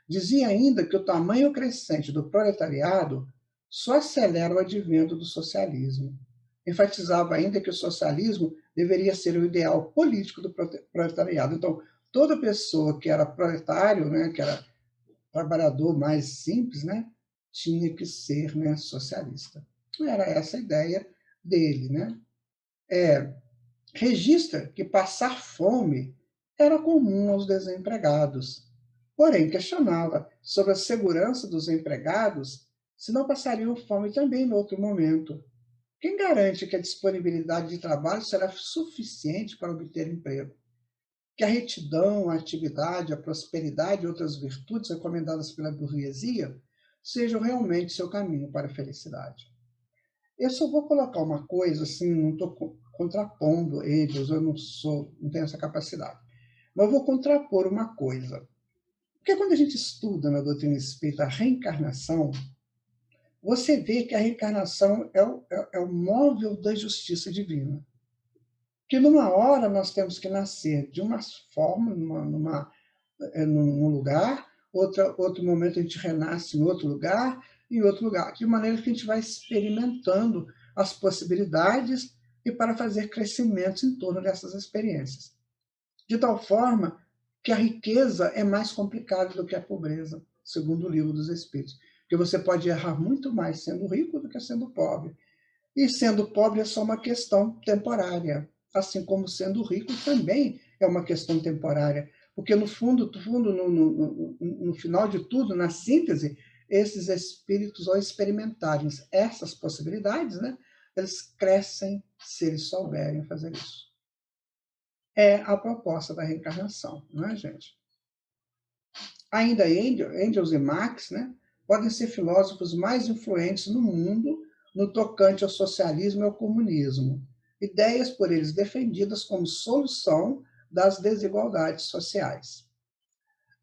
Dizia ainda que o tamanho crescente do proletariado só acelera o advento do socialismo. Enfatizava ainda que o socialismo deveria ser o ideal político do proletariado. Então, toda pessoa que era proletário, né, que era trabalhador mais simples, né, tinha que ser, né, socialista. Era essa a ideia dele. Né? Registra que passar fome era comum aos desempregados, porém questionava sobre a segurança dos empregados se não passariam fome também em outro momento. Quem garante que a disponibilidade de trabalho será suficiente para obter emprego? Que a retidão, a atividade, a prosperidade e outras virtudes recomendadas pela burguesia sejam realmente seu caminho para a felicidade. Eu só vou colocar uma coisa, assim, não estou contrapondo eles, eu não tenho essa capacidade, mas eu vou contrapor uma coisa. Porque quando a gente estuda na doutrina espírita a reencarnação, você vê que a reencarnação é o móvel da justiça divina. Que numa hora nós temos que nascer de uma forma, num lugar, outro momento a gente renasce em outro lugar, de maneira que a gente vai experimentando as possibilidades e para fazer crescimentos em torno dessas experiências. De tal forma que a riqueza é mais complicada do que a pobreza, segundo o Livro dos Espíritos. Porque você pode errar muito mais sendo rico do que sendo pobre. E sendo pobre é só uma questão temporária, assim como sendo rico também é uma questão temporária. Porque, no fundo, no final de tudo, na síntese, esses espíritos, ao experimentarem essas possibilidades, né, eles crescem se eles souberem fazer isso. é a proposta da reencarnação, não é, gente? Ainda Engels e Marx, né, podem ser filósofos mais influentes no mundo no tocante ao socialismo e ao comunismo, ideias por eles defendidas como solução das desigualdades sociais.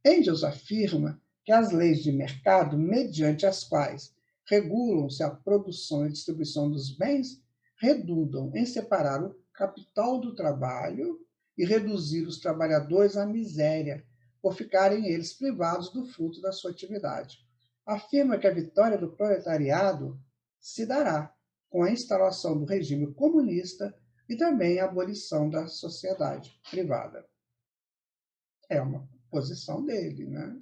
Engels afirma que as leis de mercado, mediante as quais regulam-se a produção e distribuição dos bens, redundam em separar o capital do trabalho e reduzir os trabalhadores à miséria, por ficarem eles privados do fruto da sua atividade. Afirma que a vitória do proletariado se dará com a instalação do regime comunista e também a abolição da sociedade privada. É uma posição dele, né?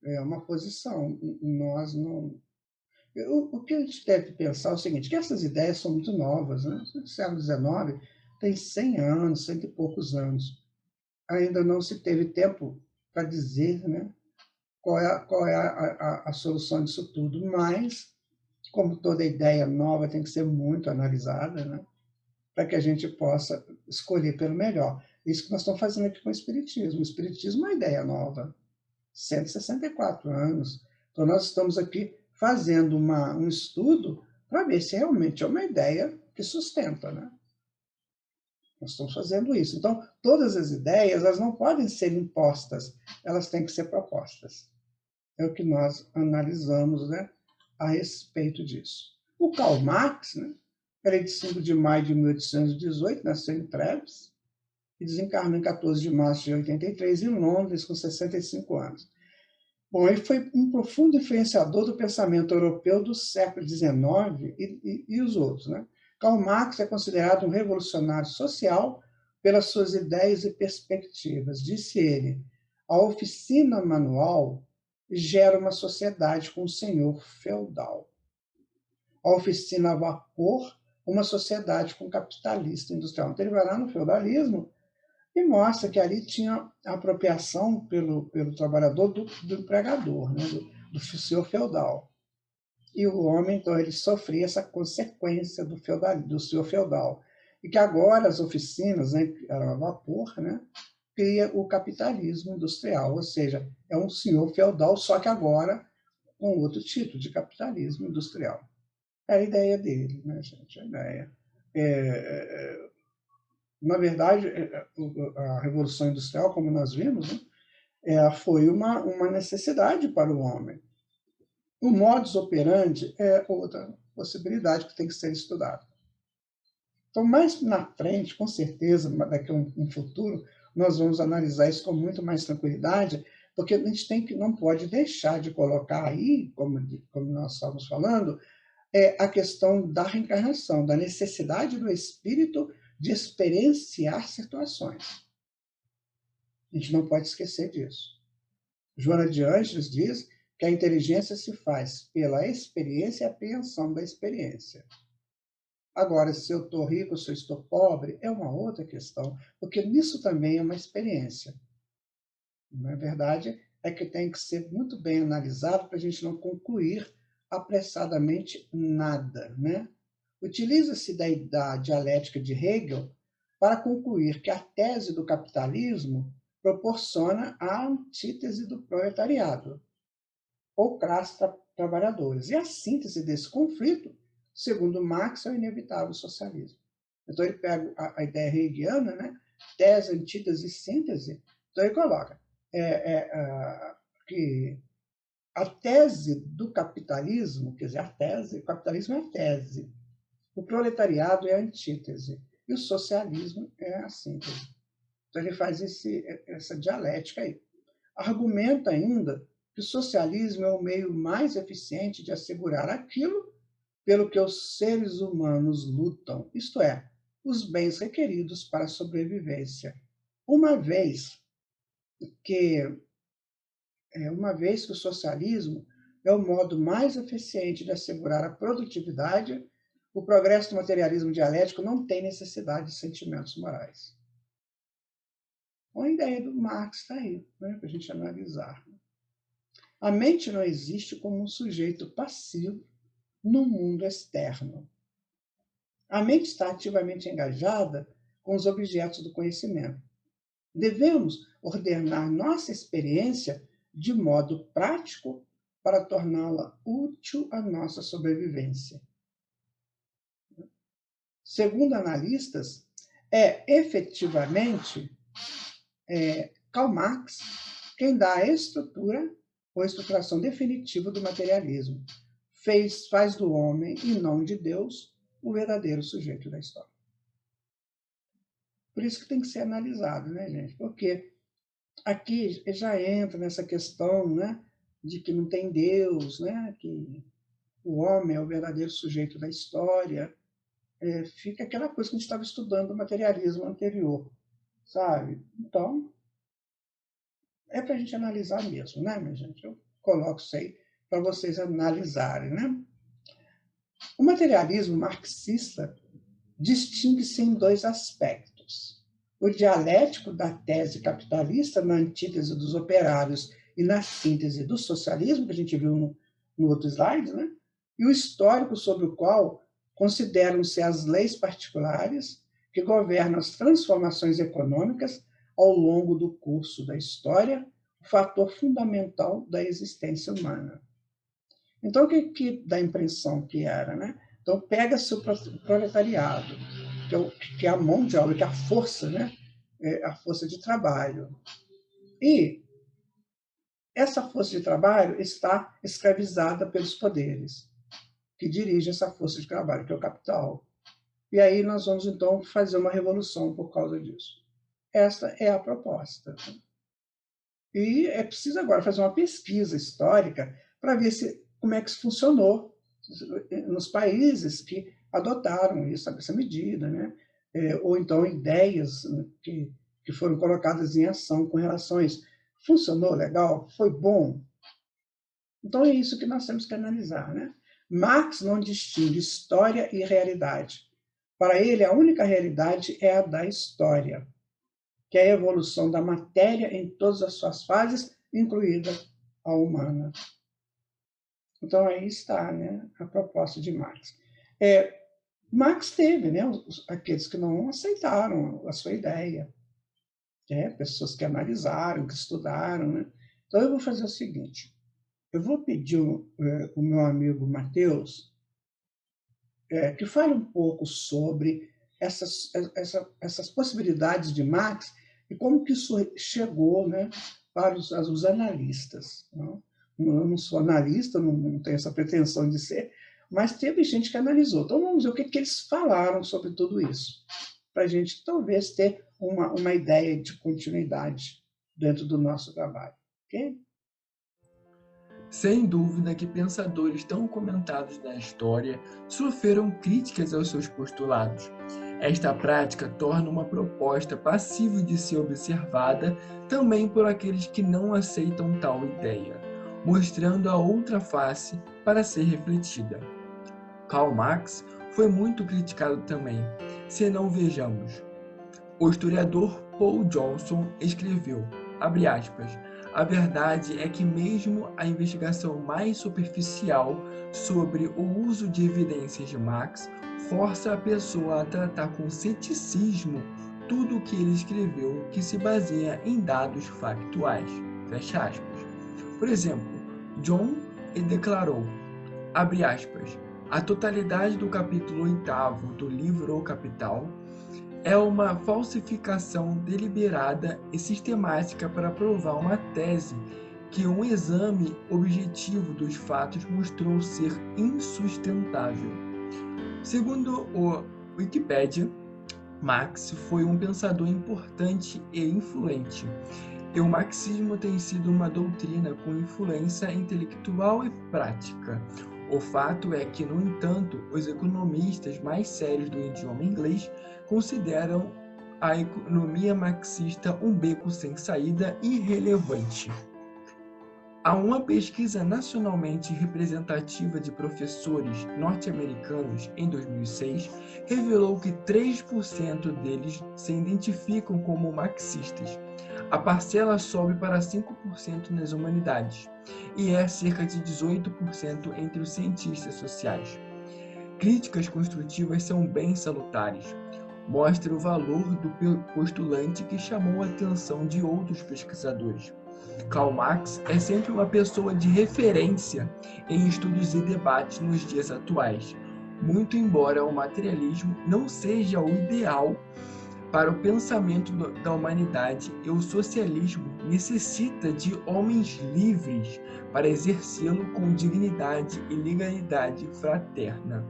É uma posição. Nós não... O que a gente deve pensar é o seguinte, que essas ideias são muito novas, né? O século XIX tem 100 anos, 100 e poucos anos. Ainda não se teve tempo para dizer, né, qual é a solução disso tudo, mas, como toda ideia nova tem que ser muito analisada, né, para que a gente possa escolher pelo melhor. Isso que nós estamos fazendo aqui com o Espiritismo. O Espiritismo é uma ideia nova, 164 anos. Então, nós estamos aqui fazendo um estudo para ver se realmente é uma ideia que sustenta, né? Nós estamos fazendo isso. Então, todas as ideias, elas não podem ser impostas, elas têm que ser propostas. É o que nós analisamos, né, a respeito disso. O Karl Marx, né, ele é de 5 de maio de 1818, nasceu em Treves, e desencarnou em 14 de março de 83, em Londres, com 65 anos. Bom, ele foi um profundo influenciador do pensamento europeu do século XIX e os outros, né? Karl Marx é considerado um revolucionário social pelas suas ideias e perspectivas. Disse ele, a oficina manual gera uma sociedade com um senhor feudal. A oficina a vapor, uma sociedade com capitalista industrial. Então ele vai lá no feudalismo e mostra que ali tinha apropriação pelo trabalhador do empregador, né? do senhor feudal. E o homem, então, ele sofria essa consequência do senhor feudal. E que agora as oficinas, né, a vapor, né, cria o capitalismo industrial, ou seja, é um senhor feudal, só que agora com outro tipo de capitalismo industrial. É a ideia dele, né, gente? A ideia. Na verdade, a Revolução Industrial, como nós vimos, né, foi uma necessidade para o homem. O modus operandi é outra possibilidade que tem que ser estudada. Então, mais na frente, com certeza, daqui a um futuro, nós vamos analisar isso com muito mais tranquilidade, porque a gente não pode deixar de colocar aí, como nós estávamos falando, a questão da reencarnação, da necessidade do espírito de experienciar situações. A gente não pode esquecer disso. Joana de Ângeles diz que a inteligência se faz pela experiência e apreensão da experiência. Agora, se eu estou rico, se eu estou pobre, é uma outra questão, porque nisso também é uma experiência. Na verdade, é que tem que ser muito bem analisado para a gente não concluir apressadamente nada, né? Utiliza-se da dialética de Hegel para concluir que a tese do capitalismo proporciona a antítese do proletariado, ou classes trabalhadores. E a síntese desse conflito, segundo Marx, é o inevitável socialismo. Então ele pega a ideia hegeliana, né? Tese, antítese e síntese, então ele coloca que a tese do capitalismo, quer dizer, o capitalismo é a tese, o proletariado é a antítese e o socialismo é a síntese. Então ele faz essa dialética aí. Argumenta ainda que o socialismo é o meio mais eficiente de assegurar aquilo pelo que os seres humanos lutam, isto é, os bens requeridos para a sobrevivência. Uma vez que o socialismo é o modo mais eficiente de assegurar a produtividade, o progresso do materialismo dialético não tem necessidade de sentimentos morais. A ideia do Marx está aí, né, para a gente analisar. A mente não existe como um sujeito passivo no mundo externo. A mente está ativamente engajada com os objetos do conhecimento. Devemos ordenar nossa experiência de modo prático para torná-la útil à nossa sobrevivência. Segundo analistas, é efetivamente Karl Marx quem dá a estrutura ou estruturação definitiva do materialismo. Faz do homem e não de Deus o verdadeiro sujeito da história. Por isso que tem que ser analisado, né, gente? Porque aqui já entra nessa questão, né, de que não tem Deus, né, que o homem é o verdadeiro sujeito da história. Fica aquela coisa que a gente estava estudando no materialismo anterior, sabe? Então, é para a gente analisar mesmo, né, minha gente? Eu coloco isso aí para vocês analisarem, né? O materialismo marxista distingue-se em dois aspectos. O dialético da tese capitalista na antítese dos operários e na síntese do socialismo, que a gente viu no outro slide, né? E o histórico sobre o qual consideram-se as leis particulares que governam as transformações econômicas ao longo do curso da história, o fator fundamental da existência humana. Então, o que dá a impressão que era, né? Então, pega-se o proletariado, que é a mão de obra, que é a força, né? A força de trabalho. E essa força de trabalho está escravizada pelos poderes que dirigem essa força de trabalho, que é o capital. E aí nós vamos, então, fazer uma revolução por causa disso. Esta é a proposta. E é preciso agora fazer uma pesquisa histórica para ver como é que isso funcionou nos países que adotaram essa medida, né? Ou então ideias que foram colocadas em ação com relação a isso. Funcionou legal? Foi bom? Então é isso que nós temos que analisar, né? Marx não distingue história e realidade. Para ele, a única realidade é a da história, que é a evolução da matéria em todas as suas fases, incluída a humana. Então, aí está, né, a proposta de Marx. Marx teve, né, aqueles que não aceitaram a sua ideia, pessoas que analisaram, que estudaram. Né? Então, eu vou fazer o seguinte, eu vou pedir o meu amigo Matheus que fale um pouco sobre essas possibilidades de Marx e como que isso chegou, né, para os analistas. Não? Eu não sou analista, não tenho essa pretensão de ser, mas teve gente que analisou. Então, vamos ver o que eles falaram sobre tudo isso, para a gente talvez ter uma ideia de continuidade dentro do nosso trabalho. Ok? Sem dúvida que pensadores tão comentados na história sofreram críticas aos seus postulados. Esta prática torna uma proposta passível de ser observada também por aqueles que não aceitam tal ideia, mostrando a outra face para ser refletida. Karl Marx foi muito criticado também, se não vejamos. O historiador Paul Johnson escreveu, abre aspas, a verdade é que mesmo a investigação mais superficial sobre o uso de evidências de Marx força a pessoa a tratar com ceticismo tudo o que ele escreveu que se baseia em dados factuais. Fecha aspas. Por exemplo, John declarou, abre aspas, a totalidade do capítulo 8º do livro O Capital é uma falsificação deliberada e sistemática para provar uma tese que um exame objetivo dos fatos mostrou ser insustentável. Segundo o Wikipedia, Marx foi um pensador importante e influente, e o marxismo tem sido uma doutrina com influência intelectual e prática. O fato é que, no entanto, os economistas mais sérios do idioma inglês consideram a economia marxista um beco sem saída e irrelevante. Há uma pesquisa nacionalmente representativa de professores norte-americanos em 2006 revelou que 3% deles se identificam como marxistas. A parcela sobe para 5% nas humanidades e é cerca de 18% entre os cientistas sociais. Críticas construtivas são bem salutares. mostra o valor do postulante que chamou a atenção de outros pesquisadores. Karl Marx é sempre uma pessoa de referência em estudos e debates nos dias atuais, muito embora o materialismo não seja o ideal para o pensamento da humanidade, e o socialismo necessita de homens livres para exercê-lo com dignidade e legalidade fraterna,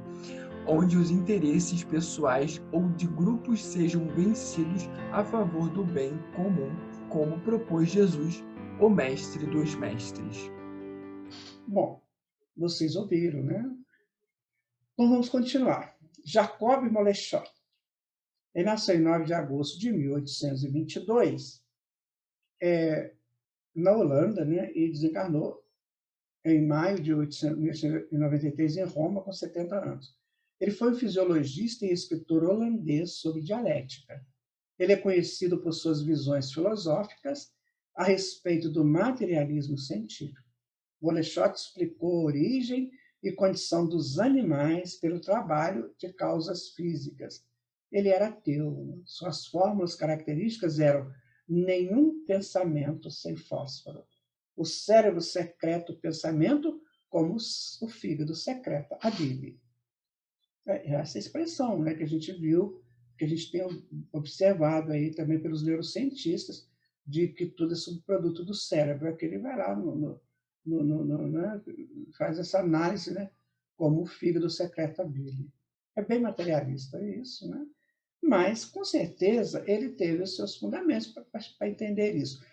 onde os interesses pessoais ou de grupos sejam vencidos a favor do bem comum, como propôs Jesus, o mestre dos mestres. Bom, vocês ouviram, né? Então vamos continuar. Jacob Moleschott. Ele nasceu em 9 de agosto de 1822, na Holanda, né? E desencarnou em maio de 1893 em Roma, com 70 anos. Ele foi um fisiologista e escritor holandês sobre dialética. Ele é conhecido por suas visões filosóficas a respeito do materialismo científico. Moleschott explicou a origem e condição dos animais pelo trabalho de causas físicas. Ele era ateu. Suas fórmulas características eram nenhum pensamento sem fósforo. O cérebro secreta o pensamento como o fígado secreta a bile. É essa expressão, né, que a gente viu, que a gente tem observado aí também pelos neurocientistas, de que tudo é subproduto do cérebro. Aqui ele vai lá, né, faz essa análise, né, como o fígado secreta a bile. É bem materialista isso, né? Mas, com certeza, ele teve os seus fundamentos para entender isso.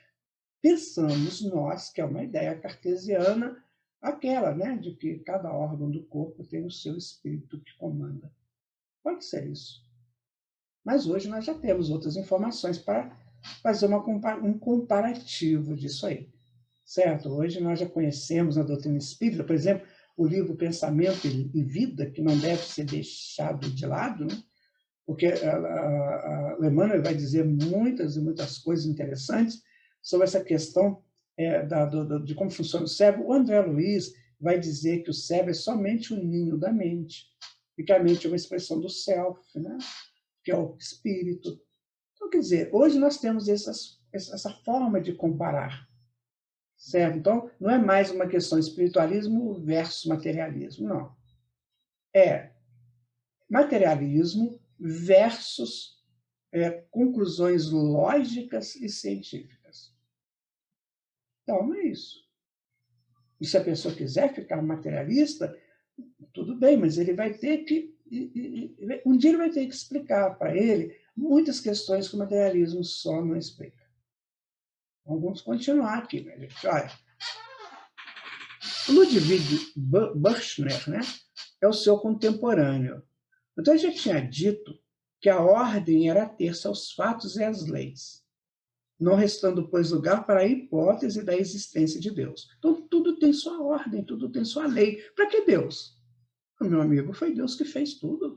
Pensamos nós, que é uma ideia cartesiana, aquela, né, de que cada órgão do corpo tem o seu espírito que comanda. Pode ser isso. Mas hoje nós já temos outras informações para fazer um comparativo disso aí. Certo? Hoje nós já conhecemos na doutrina espírita, por exemplo, o livro Pensamento e Vida, que não deve ser deixado de lado, né? Porque o Emmanuel vai dizer muitas e muitas coisas interessantes sobre essa questão de como funciona o cérebro. O André Luiz vai dizer que o cérebro é somente o ninho da mente, e que a mente é uma expressão do self, né? Que é o espírito. Então, quer dizer, hoje nós temos essa forma de comparar. Certo? Então, não é mais uma questão de espiritualismo versus materialismo, não. É materialismo versus conclusões lógicas e científicas. Então, é isso. E se a pessoa quiser ficar materialista, tudo bem, mas ele vai ter que... Um dia ele vai ter que explicar para ele muitas questões que o materialismo só não explica. Então, vamos continuar aqui, né, gente? Olha, Ludwig Büchner, né, é o seu contemporâneo. Então, ele já tinha dito que a ordem era ter-se aos fatos e às leis, não restando, pois, lugar para a hipótese da existência de Deus. Então, tudo tem sua ordem, tudo tem sua lei. Para que Deus? Meu amigo, foi Deus que fez tudo.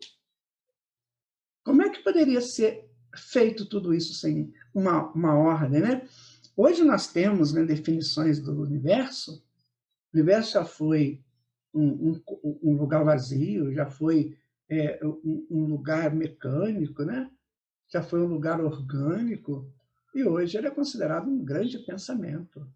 Como é que poderia ser feito tudo isso sem uma ordem, né? Hoje nós temos, né, definições do universo. O universo já foi um lugar vazio, já foi um lugar mecânico, né? Já foi um lugar orgânico, e hoje ele é considerado um grande pensamento.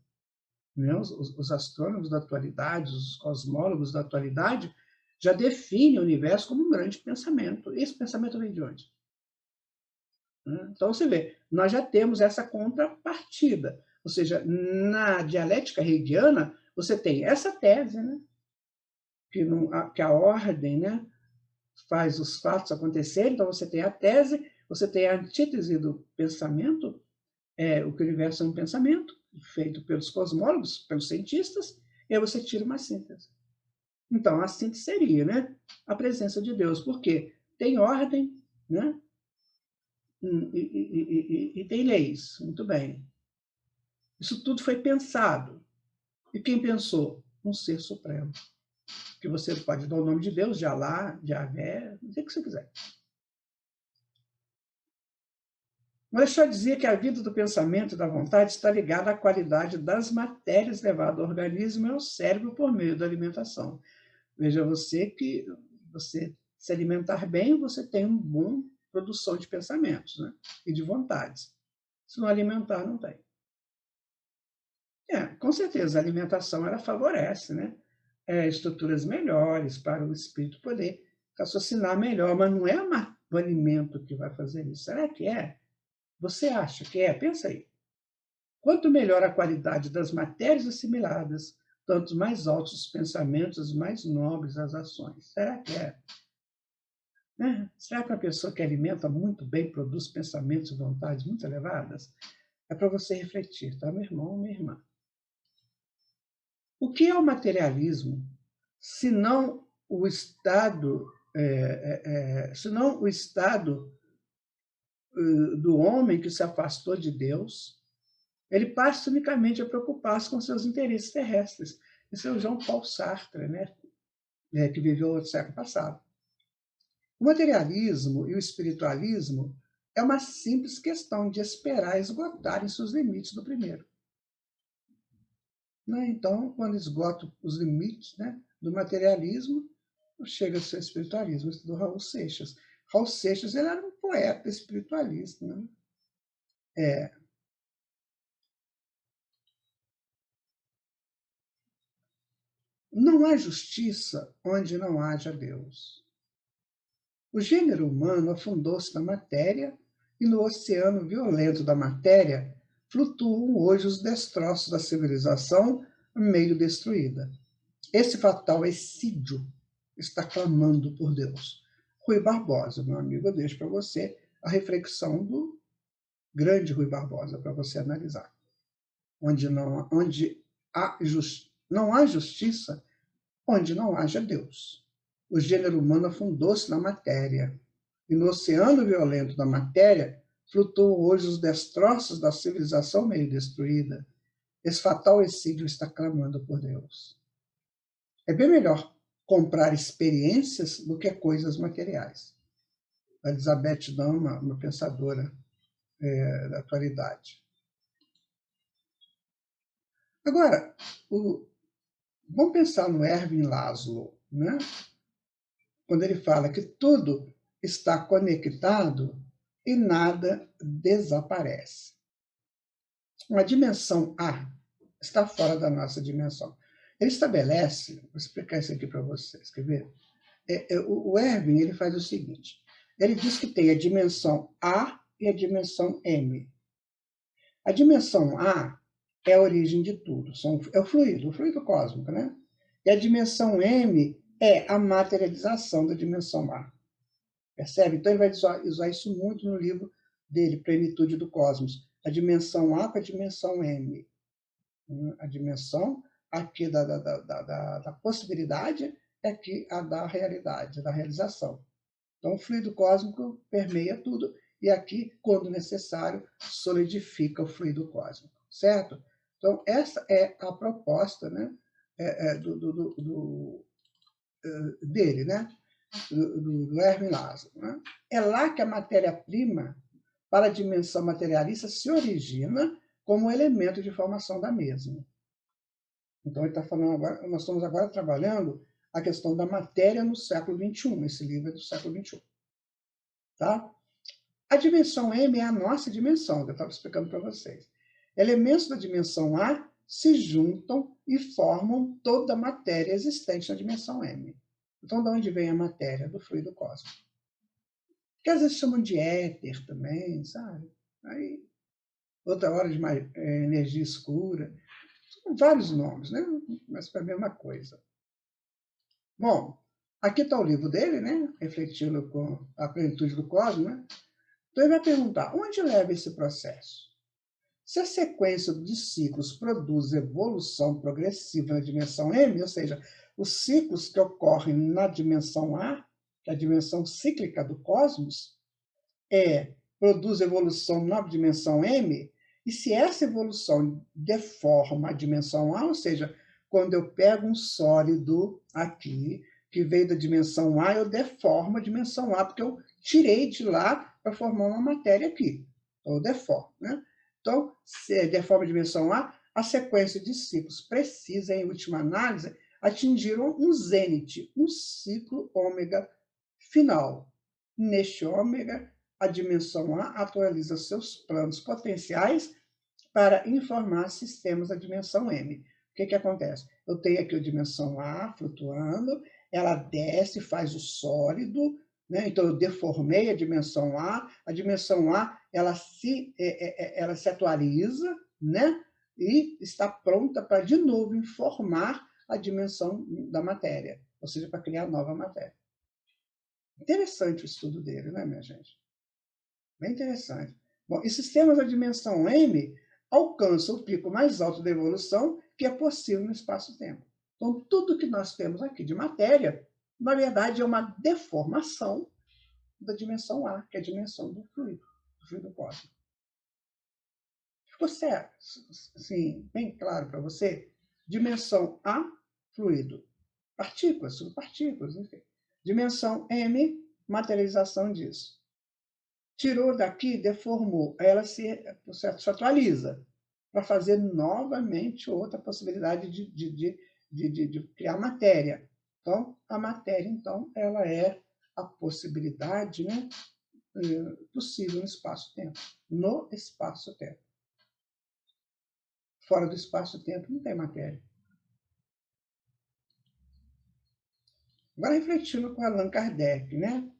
Né? Os astrônomos da atualidade, os cosmólogos da atualidade, já definem o universo como um grande pensamento. Esse pensamento vem de onde? Então, você vê, nós já temos essa contrapartida. Ou seja, na dialética hegeliana, você tem essa tese, né? Que a ordem, né, faz os fatos acontecerem. Então, você tem a tese, você tem a antítese do pensamento, o que o universo é um pensamento, feito pelos cosmólogos, pelos cientistas, e aí você tira uma síntese. Então, a síntese seria, né, a presença de Deus, porque tem ordem, né? E tem leis, muito bem. Isso tudo foi pensado. E quem pensou? Um ser supremo. Que você pode dar o nome de Deus, de Alá, de Yahvé, não sei o que você quiser. Mas só dizia que a vida do pensamento e da vontade está ligada à qualidade das matérias levadas ao organismo e ao cérebro por meio da alimentação. Veja você que você se alimentar bem, você tem um bom produção de pensamentos, né? E de vontades. Se não alimentar, não tem. Com certeza, a alimentação ela favorece, né? Estruturas melhores para o espírito poder raciocinar melhor, mas não é o alimento que vai fazer isso. Será que é? Você acha que é? Pensa aí. Quanto melhor a qualidade das matérias assimiladas, tanto mais altos os pensamentos, mais nobres as ações. Será que é? Será que uma pessoa que alimenta muito bem produz pensamentos e vontades muito elevadas? É para você refletir, tá, meu irmão, minha irmã? O que é o materialismo, se não o estado, do homem que se afastou de Deus? Ele passa unicamente a preocupar-se com seus interesses terrestres. Esse é o Jean Paul Sartre, né? Que viveu no século passado. O materialismo e o espiritualismo é uma simples questão de esperar esgotarem seus limites do primeiro. Então, quando esgota os limites, né, do materialismo, chega ao seu espiritualismo, do Raul Seixas. Raul Seixas ele era um poeta espiritualista. Né? Não há justiça onde não haja Deus. O gênero humano afundou-se na matéria e no oceano violento da matéria flutuam hoje os destroços da civilização meio destruída. Esse fatal excídio está clamando por Deus. Rui Barbosa, meu amigo, eu deixo para você a reflexão do grande Rui Barbosa para você analisar. Onde não há justiça, onde não haja Deus. O gênero humano afundou-se na matéria, e no oceano violento da matéria flutuam hoje os destroços da civilização meio destruída. Esse fatal excídio está clamando por Deus. É bem melhor comprar experiências do que coisas materiais. A Elizabeth Dunn, uma pensadora da atualidade. Agora, vamos pensar no Erwin Laszlo, né? Quando ele fala que tudo está conectado e nada desaparece. Uma dimensão A está fora da nossa dimensão. Ele estabelece, vou explicar isso aqui para vocês, quer ver? O Erwin ele faz o seguinte, ele diz que tem a dimensão A e a dimensão M. A dimensão A é a origem de tudo, é o fluido cósmico, né? E a dimensão M é a materialização da dimensão A. Percebe? Então, ele vai usar isso muito no livro dele, Plenitude do Cosmos. A dimensão A com a dimensão M. A dimensão aqui da possibilidade é aqui a da realidade, da realização. Então, o fluido cósmico permeia tudo e aqui, quando necessário, solidifica o fluido cósmico. Certo? Então, essa é a proposta, né, dele, né? Do Erwin Laszlo. Né? É lá que a matéria-prima para a dimensão materialista se origina como elemento de formação da mesma. Então, ele está falando agora, nós estamos agora trabalhando a questão da matéria no século XXI. Esse livro é do século XXI. Tá? A dimensão M é a nossa dimensão, que eu estava explicando para vocês. Elementos da dimensão A se juntam e formam toda a matéria existente na dimensão M. Então, de onde vem a matéria? Do fluido cósmico. Que às vezes chamam de éter também, sabe? Aí, outra hora de energia escura. São vários nomes, né? Mas para a mesma coisa. Bom, aqui está o livro dele, né? Refletindo com a plenitude do cosmos, né? Então, ele vai perguntar, onde leva esse processo? Se a sequência de ciclos produz evolução progressiva na dimensão M, ou seja, os ciclos que ocorrem na dimensão A, que é a dimensão cíclica do cosmos, produz evolução na dimensão M, e se essa evolução deforma a dimensão A, ou seja, quando eu pego um sólido aqui, que veio da dimensão A, eu deformo a dimensão A, porque eu tirei de lá para formar uma matéria aqui. Então, eu deformo, né? Então, se deforma a dimensão a sequência de ciclos precisa, em última análise, atingir um zênite, um ciclo ômega final. Neste ômega, a dimensão A atualiza seus planos potenciais para informar sistemas da dimensão M. O que acontece? Eu tenho aqui a dimensão A flutuando, ela desce, faz o sólido, né? Então eu deformei a dimensão A ela se atualiza, né? E está pronta para de novo informar a dimensão da matéria, ou seja, para criar nova matéria. Interessante o estudo dele, né, minha gente? Bem interessante. Bom, e sistemas da dimensão M alcançam o pico mais alto da evolução que é possível no espaço-tempo. Então, tudo que nós temos aqui de matéria, na verdade, é uma deformação da dimensão A, que é a dimensão do fluido cósmico. Ficou certo? Assim, bem claro para você? Dimensão A, fluido. Partículas, subpartículas, enfim. Dimensão M, materialização disso. Tirou daqui, deformou, aí ela se atualiza para fazer novamente outra possibilidade de criar matéria. Então, a matéria, então, ela é a possibilidade, né, possível no espaço-tempo. No espaço-tempo. Fora do espaço-tempo não tem matéria. Agora, refletindo com Allan Kardec, né?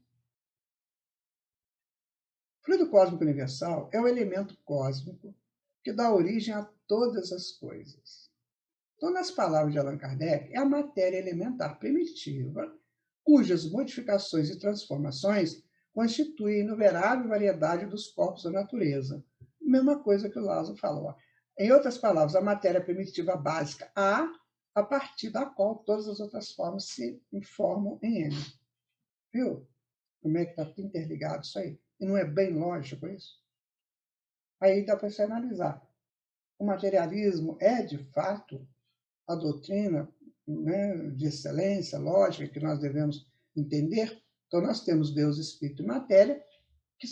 O fluido cósmico universal é o elemento cósmico que dá origem a todas as coisas. Então, nas palavras de Allan Kardec, é a matéria elementar primitiva, cujas modificações e transformações constituem a inumerável variedade dos corpos da natureza. Mesma coisa que o Lázaro falou. Em outras palavras, a matéria primitiva básica a partir da qual todas as outras formas se informam em M. Viu? Como é que está tudo interligado isso aí? E não é bem lógico isso? Aí dá para você analisar. O materialismo é, de fato, a doutrina, né, de excelência, lógica, que nós devemos entender. Então, nós temos Deus, Espírito e Matéria, que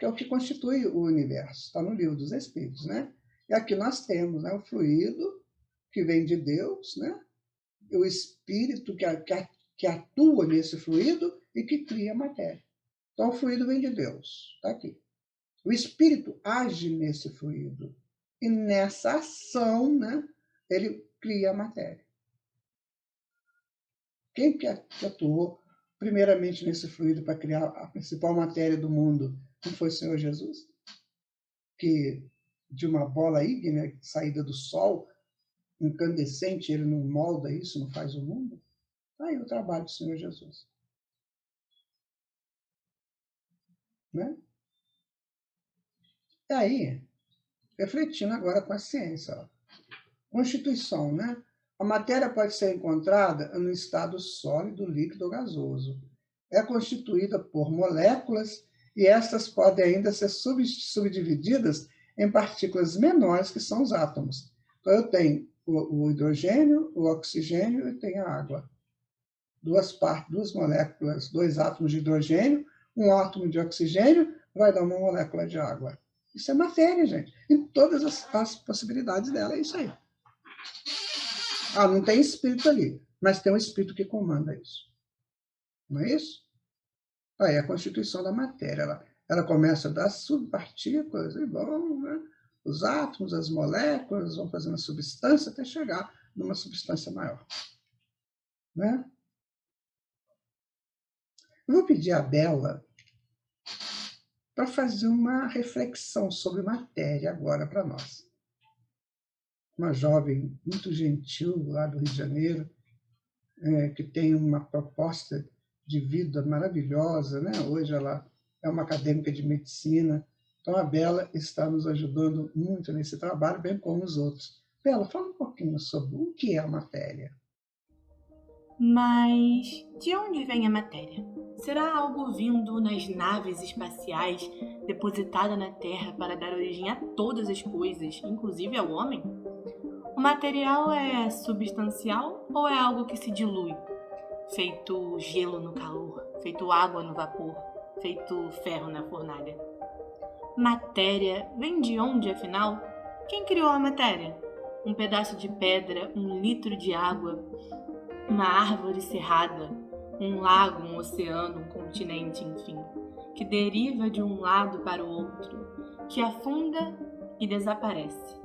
é o que constitui o universo. Está no Livro dos Espíritos, né? E aqui nós temos, né, o fluido, que vem de Deus, né? O Espírito que atua nesse fluido e que cria a matéria. Então, o fluido vem de Deus, está aqui. O Espírito age nesse fluido. E nessa ação, né, ele cria a matéria. Quem que atuou primeiramente nesse fluido para criar a principal matéria do mundo? Não foi o Senhor Jesus? Que de uma bola ígnea, saída do Sol, incandescente, ele não molda isso, não faz o mundo? Aí o trabalho do Senhor Jesus. Né? E aí, refletindo agora com a ciência. Ó. Constituição, né? A matéria pode ser encontrada no estado sólido, líquido ou gasoso. É constituída por moléculas e estas podem ainda ser subdivididas em partículas menores, que são os átomos. Então, eu tenho o hidrogênio, o oxigênio e tenho a água. Duas moléculas, 2 átomos de hidrogênio, um átomo de oxigênio, vai dar uma molécula de água. Isso é matéria, gente. Em todas as possibilidades dela, é isso aí. Não tem espírito ali, mas tem um espírito que comanda isso. Não é isso? Aí a constituição da matéria. Ela começa das subpartículas e vão, né? Os átomos, as moléculas, vão fazendo a substância até chegar numa substância maior. Né? Eu vou pedir a Bela para fazer uma reflexão sobre matéria agora para nós. Uma jovem muito gentil lá do Rio de Janeiro, que tem uma proposta de vida maravilhosa, né? Hoje ela é uma acadêmica de medicina. Então a Bela está nos ajudando muito nesse trabalho, bem como os outros. Bela, fala um pouquinho sobre o que é a matéria. Mas de onde vem a matéria? Será algo vindo nas naves espaciais, depositada na Terra para dar origem a todas as coisas, inclusive ao homem? O material é substancial ou é algo que se dilui? Feito gelo no calor, feito água no vapor, feito ferro na fornalha. Matéria vem de onde, afinal? Quem criou a matéria? Um pedaço de pedra, 1 litro de água, uma árvore cerrada, um lago, um oceano, um continente, enfim. que deriva de um lado para o outro, que afunda e desaparece,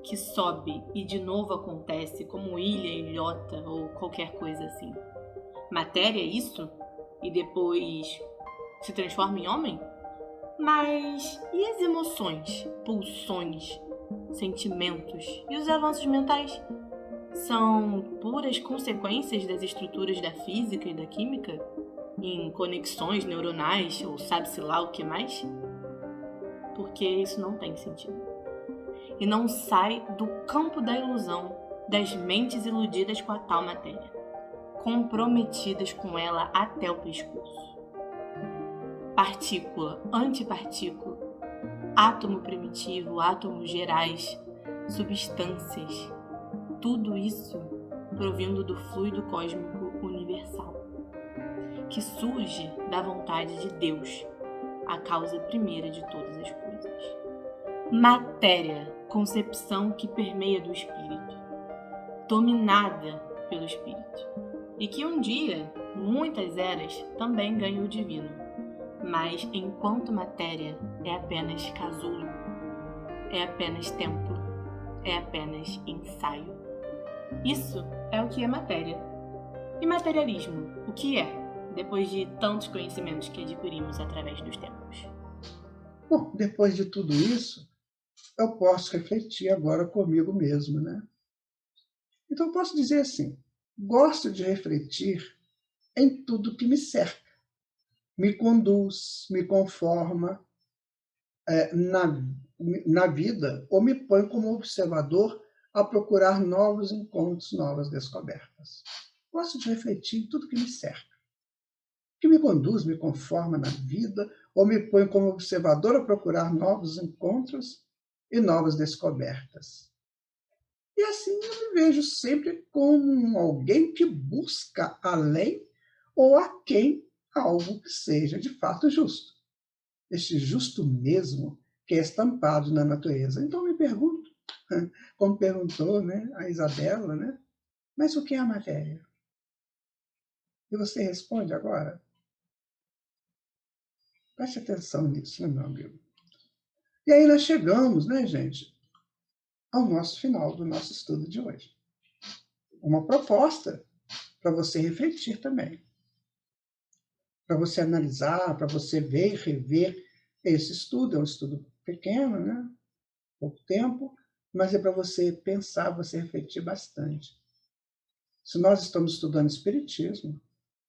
que sobe e de novo acontece como ilha, ilhota ou qualquer coisa assim. Matéria é isso? E depois se transforma em homem? Mas e as emoções, pulsões, sentimentos e os avanços mentais? São puras consequências das estruturas da física e da química? Em conexões neuronais ou sabe-se lá o que mais? Porque isso não tem sentido. E não sai do campo da ilusão das mentes iludidas com a tal matéria, comprometidas com ela até o pescoço. Partícula, antipartícula, átomo primitivo, átomos gerais, substâncias, tudo isso provindo do fluido cósmico universal, que surge da vontade de Deus, a causa primeira de todas as coisas. Matéria, concepção que permeia do espírito, dominada pelo espírito, e que um dia, muitas eras, também ganha o divino, mas enquanto matéria é apenas casulo, é apenas templo, é apenas ensaio. Isso é o que é matéria. E materialismo, o que é, depois de tantos conhecimentos que adquirimos através dos tempos? Bom, depois de tudo isso, eu posso refletir agora comigo mesmo, né? Então, eu posso dizer assim, gosto de refletir em tudo que me cerca, me conduz, me conforma na vida, ou me põe como observador a procurar novos encontros, novas descobertas. Gosto de refletir em tudo que me cerca, que me conduz, me conforma na vida, ou me põe como observador a procurar novos encontros e novas descobertas. E assim eu me vejo sempre como alguém que busca além ou aquém algo que seja de fato justo. Este justo mesmo que é estampado na natureza. Então eu me pergunto, como perguntou, né, a Isabela, né, mas o que é a matéria? E você responde agora. Preste atenção nisso, né, meu amigo? E aí nós chegamos, né, gente, ao nosso final do nosso estudo de hoje. Uma proposta para você refletir também. Para você analisar, para você ver e rever esse estudo. É um estudo pequeno, né? Pouco tempo, mas é para você pensar, você refletir bastante. Se nós estamos estudando espiritismo,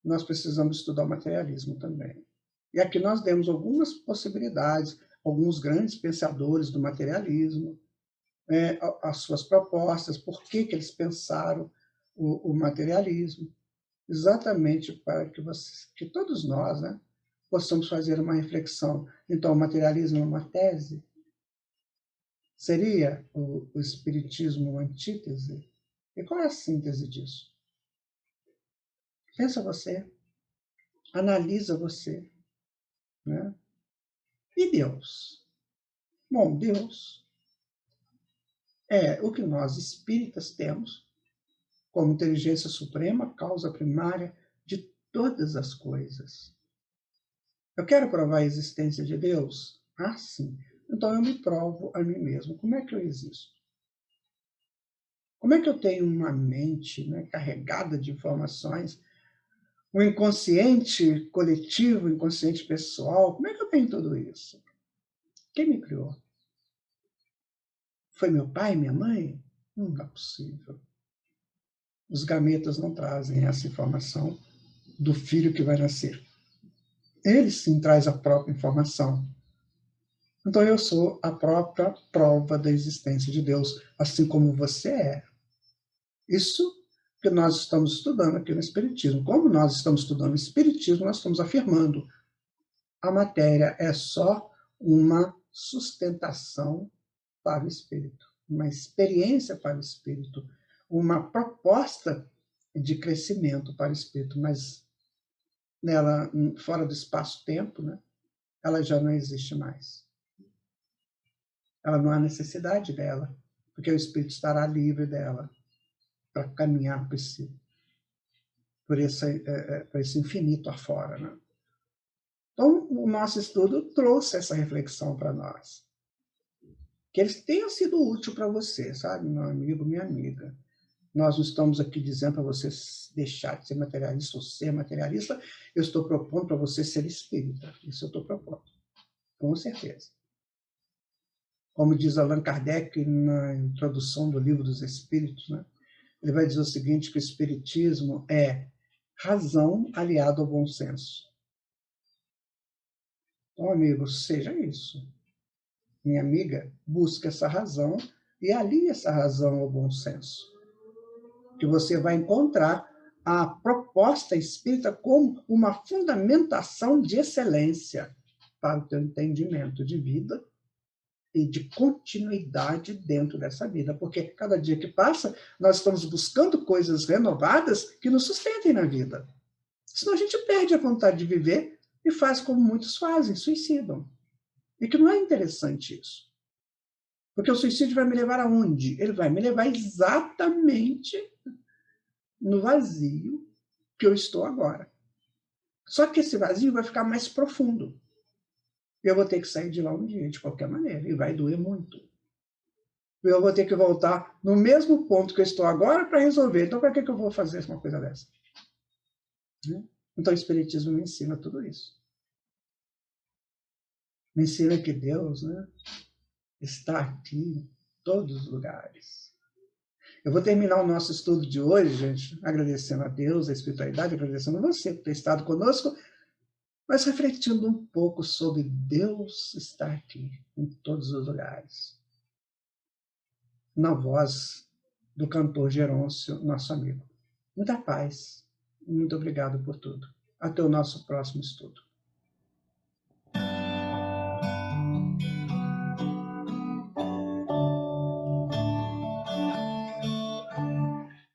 nós precisamos estudar o materialismo também. E aqui nós demos algumas possibilidades, alguns grandes pensadores do materialismo, as suas propostas, por que eles pensaram o materialismo, exatamente para que todos nós, né, possamos fazer uma reflexão. Então, o materialismo é uma tese? Seria o espiritismo uma antítese? E qual é a síntese disso? Pensa você, analisa você, né? E Deus? Bom, Deus é o que nós espíritas temos como inteligência suprema, causa primária de todas as coisas. Eu quero provar a existência de Deus? Ah, sim. Então eu me provo a mim mesmo. Como é que eu existo? Como é que eu tenho uma mente, né, carregada de informações, um inconsciente coletivo, um inconsciente pessoal? Como é que eu tenho tudo isso? Quem me criou? Foi meu pai, minha mãe? Não é possível. Os gametas não trazem essa informação do filho que vai nascer. Ele sim traz a própria informação. Então eu sou a própria prova da existência de Deus, assim como você é. Isso que nós estamos estudando aqui no Espiritismo. Como nós estamos estudando o Espiritismo, nós estamos afirmando a matéria é só uma sustentação para o espírito, uma experiência para o espírito, uma proposta de crescimento para o espírito, mas nela, fora do espaço-tempo, né, ela já não existe mais. Ela não há necessidade dela, porque o espírito estará livre dela para caminhar por esse infinito afora, né? Então, o nosso estudo trouxe essa reflexão para nós. Que eles tenham sido úteis para você, sabe, meu amigo, minha amiga. Nós não estamos aqui dizendo para você deixar de ser materialista ou ser materialista. Eu estou propondo para você ser espírita. Isso eu estou propondo. Com certeza. Como diz Allan Kardec na introdução do Livro dos Espíritos, né? Ele vai dizer o seguinte, que o espiritismo é razão aliada ao bom senso. Então, amigo, seja isso. Minha amiga, busque essa razão e alie essa razão ao bom senso. Que você vai encontrar a proposta espírita como uma fundamentação de excelência para o teu entendimento de vida e de continuidade dentro dessa vida. Porque cada dia que passa, nós estamos buscando coisas renovadas que nos sustentem na vida. Senão a gente perde a vontade de viver e faz como muitos fazem, suicidam. E que não é interessante isso. Porque o suicídio vai me levar aonde? Ele vai me levar exatamente no vazio que eu estou agora. Só que esse vazio vai ficar mais profundo. Eu vou ter que sair de lá um dia, de qualquer maneira, e vai doer muito. Eu vou ter que voltar no mesmo ponto que eu estou agora para resolver. Então, para que eu vou fazer uma coisa dessa? Então, o Espiritismo me ensina tudo isso. Me ensina que Deus, né, está aqui em todos os lugares. Eu vou terminar o nosso estudo de hoje, gente, agradecendo a Deus, a espiritualidade, agradecendo a você por ter estado conosco, mas refletindo um pouco sobre Deus estar aqui em todos os lugares. Na voz do cantor Gerôncio, nosso amigo. Muita paz. Muito obrigado por tudo. Até o nosso próximo estudo.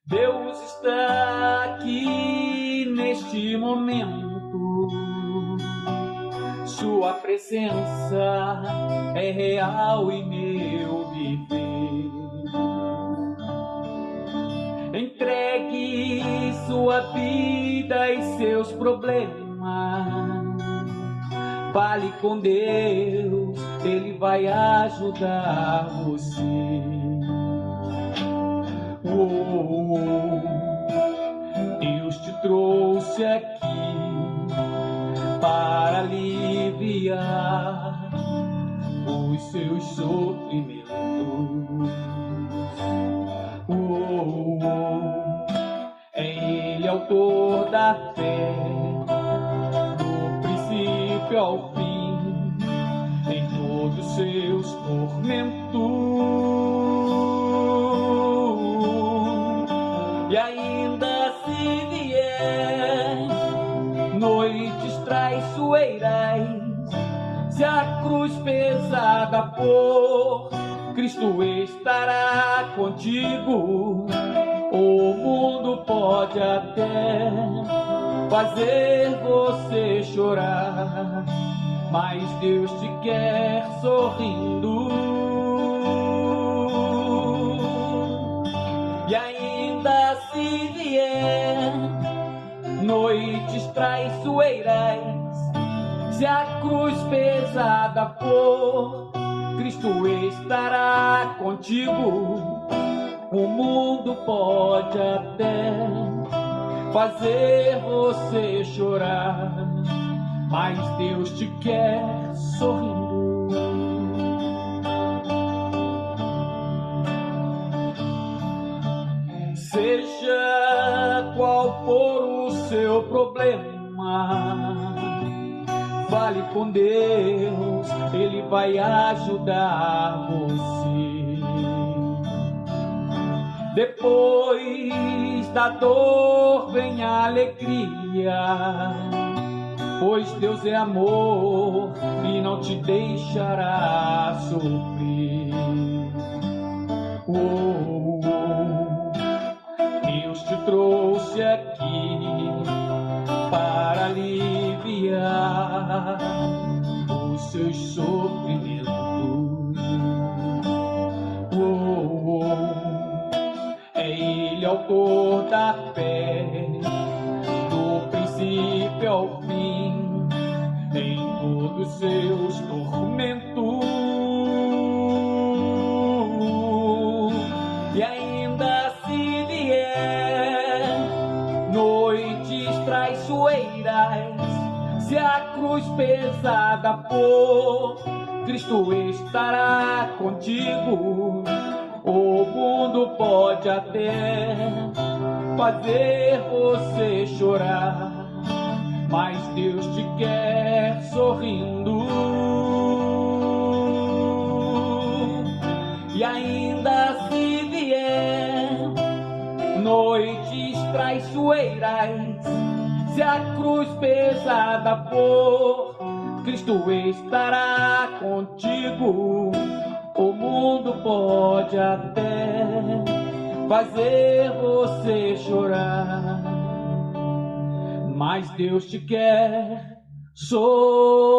Deus está aqui neste momento. Sua presença é real em meu viver. Entregue sua vida e seus problemas. Fale com Deus, Ele vai ajudar você. Deus te trouxe aqui para aliviar os seus sofrimentos. É Ele autor da fé, do princípio ao fim, em todos seus tormentos. E ainda se vier noites traiçoeiras, se a cruz pesada for, Cristo estará contigo. O mundo pode até fazer você chorar, mas Deus te quer sorrindo. E ainda se vier noites traiçoeiras, se a cruz pesada for, Cristo estará contigo. O mundo pode até fazer você chorar, mas Deus te quer sorrindo. Seja qual for o seu problema, fale com Deus, Ele vai ajudar você. Depois da dor vem a alegria, pois Deus é amor e não te deixará sofrer. Deus te trouxe aqui para aliviar os seus sofrimentos. É Ele autor da fé, do princípio ao fim, em dos seus tormentos. E ainda se vier noites traiçoeiras, se a cruz pesada for, Cristo estará contigo. O mundo pode até fazer você chorar, mas Deus te quer sorrindo. E ainda se vier noites traiçoeiras, se a cruz pesada for, Cristo estará contigo. O mundo pode até fazer você chorar, mas Deus te quer sorrindo.